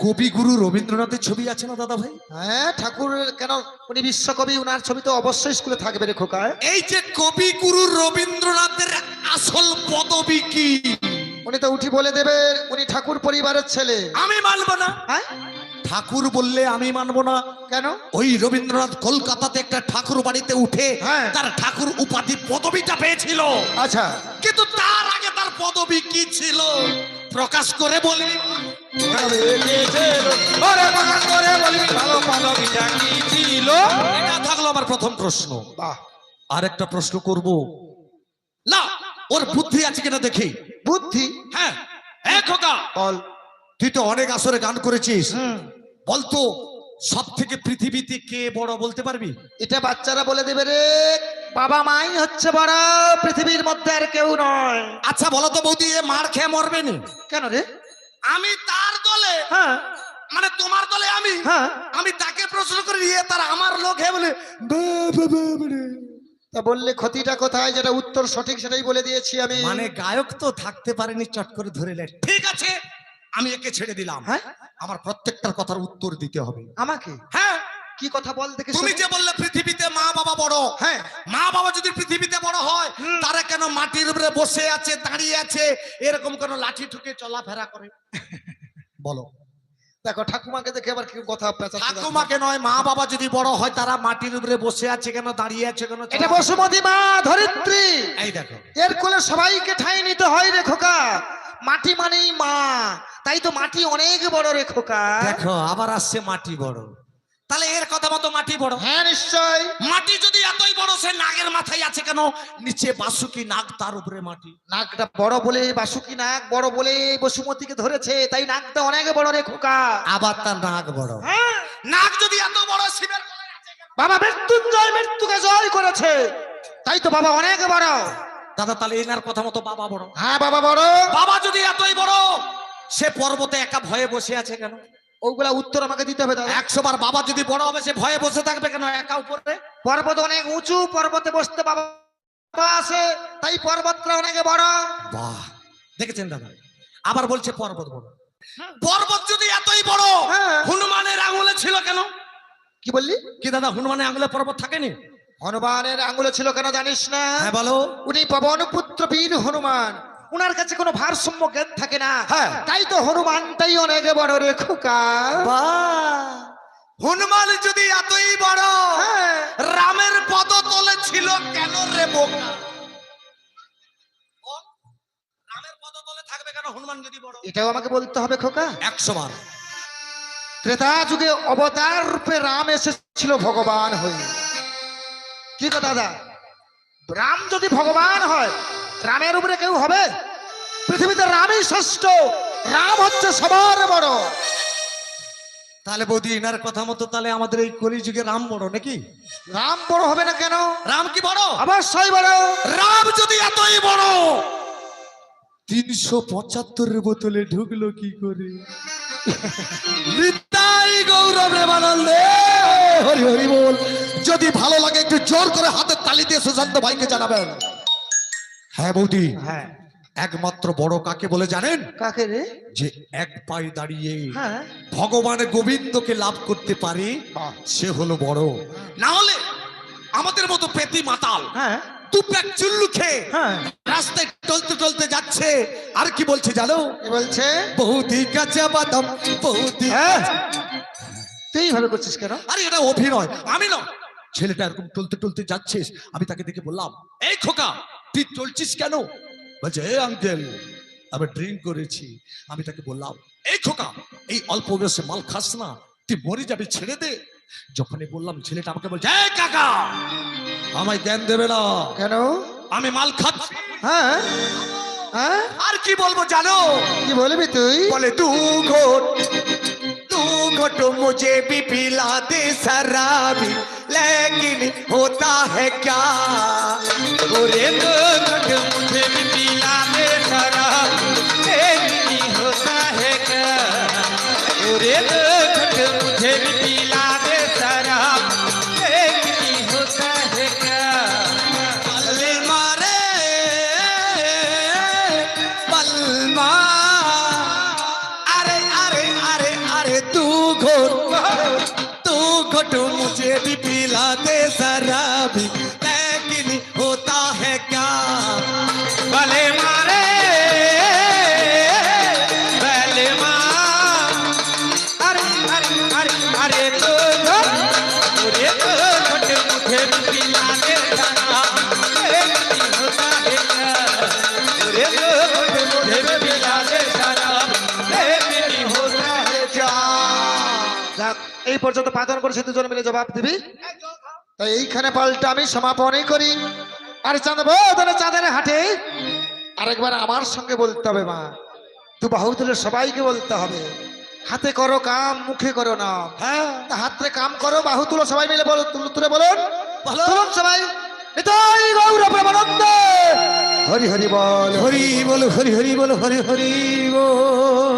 কবিগুরু রবীন্দ্রনাথের ছবি আছে না দাদা ভাই? হ্যাঁ, ঠাকুর কেন, উনি বিশ্বকবি, উনার ছবি তো অবশ্যই স্কুলে থাকবে রে খোকা। এই যে কবিগুরু রবীন্দ্রনাথের আসল পদবী কি? উনি তো উঠি বলে দেবে উনি ঠাকুর পরিবারের ছেলে। আমি মানব না। হ্যাঁ, ঠাকুর বললে আমি মানব না। কেন? ওই রবীন্দ্রনাথ কলকাতাতে একটা ঠাকুর বাড়িতে উঠে হ্যাঁ। তার ঠাকুর উপাধি পদবিটা পেয়েছিল, আচ্ছা, কিন্তু তার আগে তার পদবী কি ছিল প্রকাশ করে বলবি? ওরে প্রকাশ করে বলবি ভালো পদবিটা কি ছিল? এটা থাকলো আমার প্রথম প্রশ্ন। বাহ, আর একটা প্রশ্ন করব, না ওর বুদ্ধি আছে কিনা দেখি। বুদ্ধি। হ্যাঁ, এ খোকা, বল। তুই তো অনেক আসরে গান করেছিস, হুম, বলতো সব থেকে পৃথিবীতে কে বড় বলতে পারবি? এটা বাচ্চারা বলে দেবে রে, বাবা মাই হচ্ছে বড়, পৃথিবীর মধ্যে আর কেউ নয়। আচ্ছা বলো তো বৌদি, এ মার খেয়ে মরবে না? কেন রে? আমি তার দলে, হ্যাঁ মানে তোমার দলে আমি, হ্যাঁ, আমি তাকে প্রশ্ন করি, ইয়ে তার আমার লোক হে বলে তা বললে ক্ষতিটা কোথায়? যেটা উত্তর সঠিক সেটাই বলে দিয়েছি আমি। মানে গায়ক তো থাকতে পারেনি, চট করে ধরে নে। ঠিক আছে, আমি একে ছেড়ে দিলাম। হ্যাঁ, আমার প্রত্যেকটার কথার উত্তর দিতে হবে। আমাকে হ্যাঁ, কি কথা বল দেখে তুমি শুনি। যে বললে পৃথিবীতে মা বাবা বড়, হ্যাঁ, মা বাবা যদি পৃথিবীতে বড় হয়, তারা কেন মাটির উপরে বসে আছে, দাঁড়িয়ে আছে, এরকম কোন লাঠি ঠুকে চলাফেরা করে? বলো। দেখো ঠাকুমাকে দেখে আবার কি কথা পেঁচাচ্ছে দেখো। ঠাকুমাকে নয়, মা বাবা যদি বড় হয় তারা মাটির উপরে বসে আছে কেন, দাঁড়িয়ে আছে কেন? এটা বসুমতী মা ধরিত্রী, এই দেখো, এর কোলে সবাইকে ঠাঁই নিতে হয় রে খোকা। মাটি মানেই মা, তাই তো মাটি অনেক বড় রে খোকা। দেখো আবার আসছে মাটি বড়। তাহলে এর কথা মতো মাটি বড়। হ্যাঁ নিশ্চয়। মাটি যদি এতই বড়, সে নাগের মাথায় আছে কেন? নিচে বাসুকি নাগ, তার উপরে মাটি। নাকটা বড় বলে বাসুকি নাক বড় বলে বসুমতীকে ধরেছে, তাই নাকটা অনেক বড় রে খোকা। আবার তার নাগ বড়। হ্যাঁ, নাগ যদি এত বড়, শিবের গলায় আছে কেন? বাবা মৃত্যুঞ্জয় মৃত্যুকে জয় করেছে, তাই তো বাবা অনেক বড়। দাদা তাহলে এনার কথা মতো বাবা বড়। হ্যাঁ বাবা বড়। বাবা যদি এতই বড়, সে পর্বতে একা ভয়ে বসে আছে কেন? ওগুলা উত্তর আমাকে দিতে হবে দাদা। 100 বার বাবা যদি বড় হবে, সে ভয়ে বসে থাকবে কেন একা উপরে? পর্বত অনেক উঁচু, পর্বতে বসতে বাবা আছে, তাই পর্বতটা অনেক বড়। বাহ, দেখেছেন দাদা, আবার বলছে পর্বত বড়। পর্বত যদি এতই বড়, হ্যাঁ। হনুমানের আঙুলে ছিল কেন? কি বললি? কি দাদা, হনুমানের আঙুলে পর্বত থাকেনি? হনুমানের আঙ্গুলে ছিল কেন জানিস না? হ্যাঁ বলো। উনি পবন পুত্র বীর হনুমান, উনার কাছে কোনো ভারসাম্য জ্ঞান থাকে না। হ্যাঁ। তাই তো হনুমানটাই অনেক বড় রে খোকা। হনুমান যদি এতই বড়, হ্যাঁ। রামের পদতলে ছিল কেন রে বোকা? ও, রামের পদতলে থাকবে কেন হনুমান যদি বড়? এটাও আমাকে বলতে হবে খোকা। 100 বার। ত্রেতা যুগে অবতার রূপে রাম এসেছিল ভগবান হয়ে। কি কথা দাদা? রাম যদি ভগবান হয়, রামের উপরে কেউ হবে? পৃথিবীতে রামই শ্রেষ্ঠ, রাম হচ্ছে সবার বড়। তাহলে বৌদি এনার কথা মতো তাহলে আমাদের এই কলিযুগে রাম বড় নাকি? রাম বড় হবে না কেন? রাম কি বড়? অবশ্যই বড়। রাম যদি এতই বড়, 375 বোতলে ঢুকলো কি করে? নিতাই গৌরব রে বানালে। হরি হরি বল। যদি ভালো লাগে একটু জোর করে হাতের তালি দিয়ে সুশান্ত ভাইকে জানাবেন। হ্যাঁ বৌদি, হ্যাঁ। একমাত্র বড় কাকে বলে জানেন? কাকে রে? যে এক পায়ে দাঁড়িয়ে হ্যাঁ। ভগবান গোবিন্দকে লাভ করতে পারে, সে হলো বড়। না হলে আমাদের মতো পেতি মাতাল হ্যাঁ। দু প্যাক চুল্লু খেয়ে হ্যাঁ। রাস্তায় টলতে টলতে যাচ্ছে, আর কি বলছে জানো? কি বলছে? বৌদি কাঁচা বাদাম, বৌদি। হ্যাঁ। তুই এইভাবে করছিস কেন? আরে এটা অভিনয়, আমি না। ছেলেটা এরকম টলতে টলতে যাচ্ছিস, আমি তাকে দেখে বললাম, এই খোকা তুই চলছিস কেন? বলছে এ আঙ্কেল আমি ড্রিঙ্ক করেছি। আমি তাকে বললাম, এই খোকা এই অল্প বয়সে মাল খাস না, তুই মরে যাবি, ছেড়ে দে। যখনই বললাম, ছেলেটা আমাকে বলছে, এই কাকা আমায় জ্ঞান দেবে না, কেন? আমি মাল খাচ্ছি। হ্যাঁ। হ্যাঁ। আর কি বলবো জানো? কি বলবি তুই? बोले तू घोट मुझे भी पिला दे शराबी, लेकिन होता है क्या? ओरे दो घट मुझे भी पिला दे शराब, नहीं होता है क्या? ओरे दो घट मुझे भी पिला दे शराब, नहीं होता है क्या? बलमा रे बलमा, अरे अरे अरे अरे तू घोट मुझे भी पिला दे शराबी, लेकिन होता है क्या? भले मारे भले मार, अरे अरे अरे अरे तो ओरे तो घट मुझे भी पिला दे शराब, नहीं होता है क्या? ओरे तो घट এই পর্যন্ত পালন করেছে, দুজন মিলে জবাব দিবি। তাই এইখানে পাল্টা আমি সমাপনই করি। আর চাঁদবো চাঁদের হাটে আরেকবার আমার সঙ্গে বলতে হবে মা, দু বাহু তুলে সবাইকে বলতে হবে, হাতে করো কাম মুখে করো না। হ্যাঁ তা হাতে কাম করো, বাহু তুলো, সবাই মিলে বলো, তুলে বলুন, বলো। তুলুন সবাই। নিতাই গৌর প্রেমানন্দে হরি হরি বল। হরি বল, হরি হরি বল, হরি হরি বল।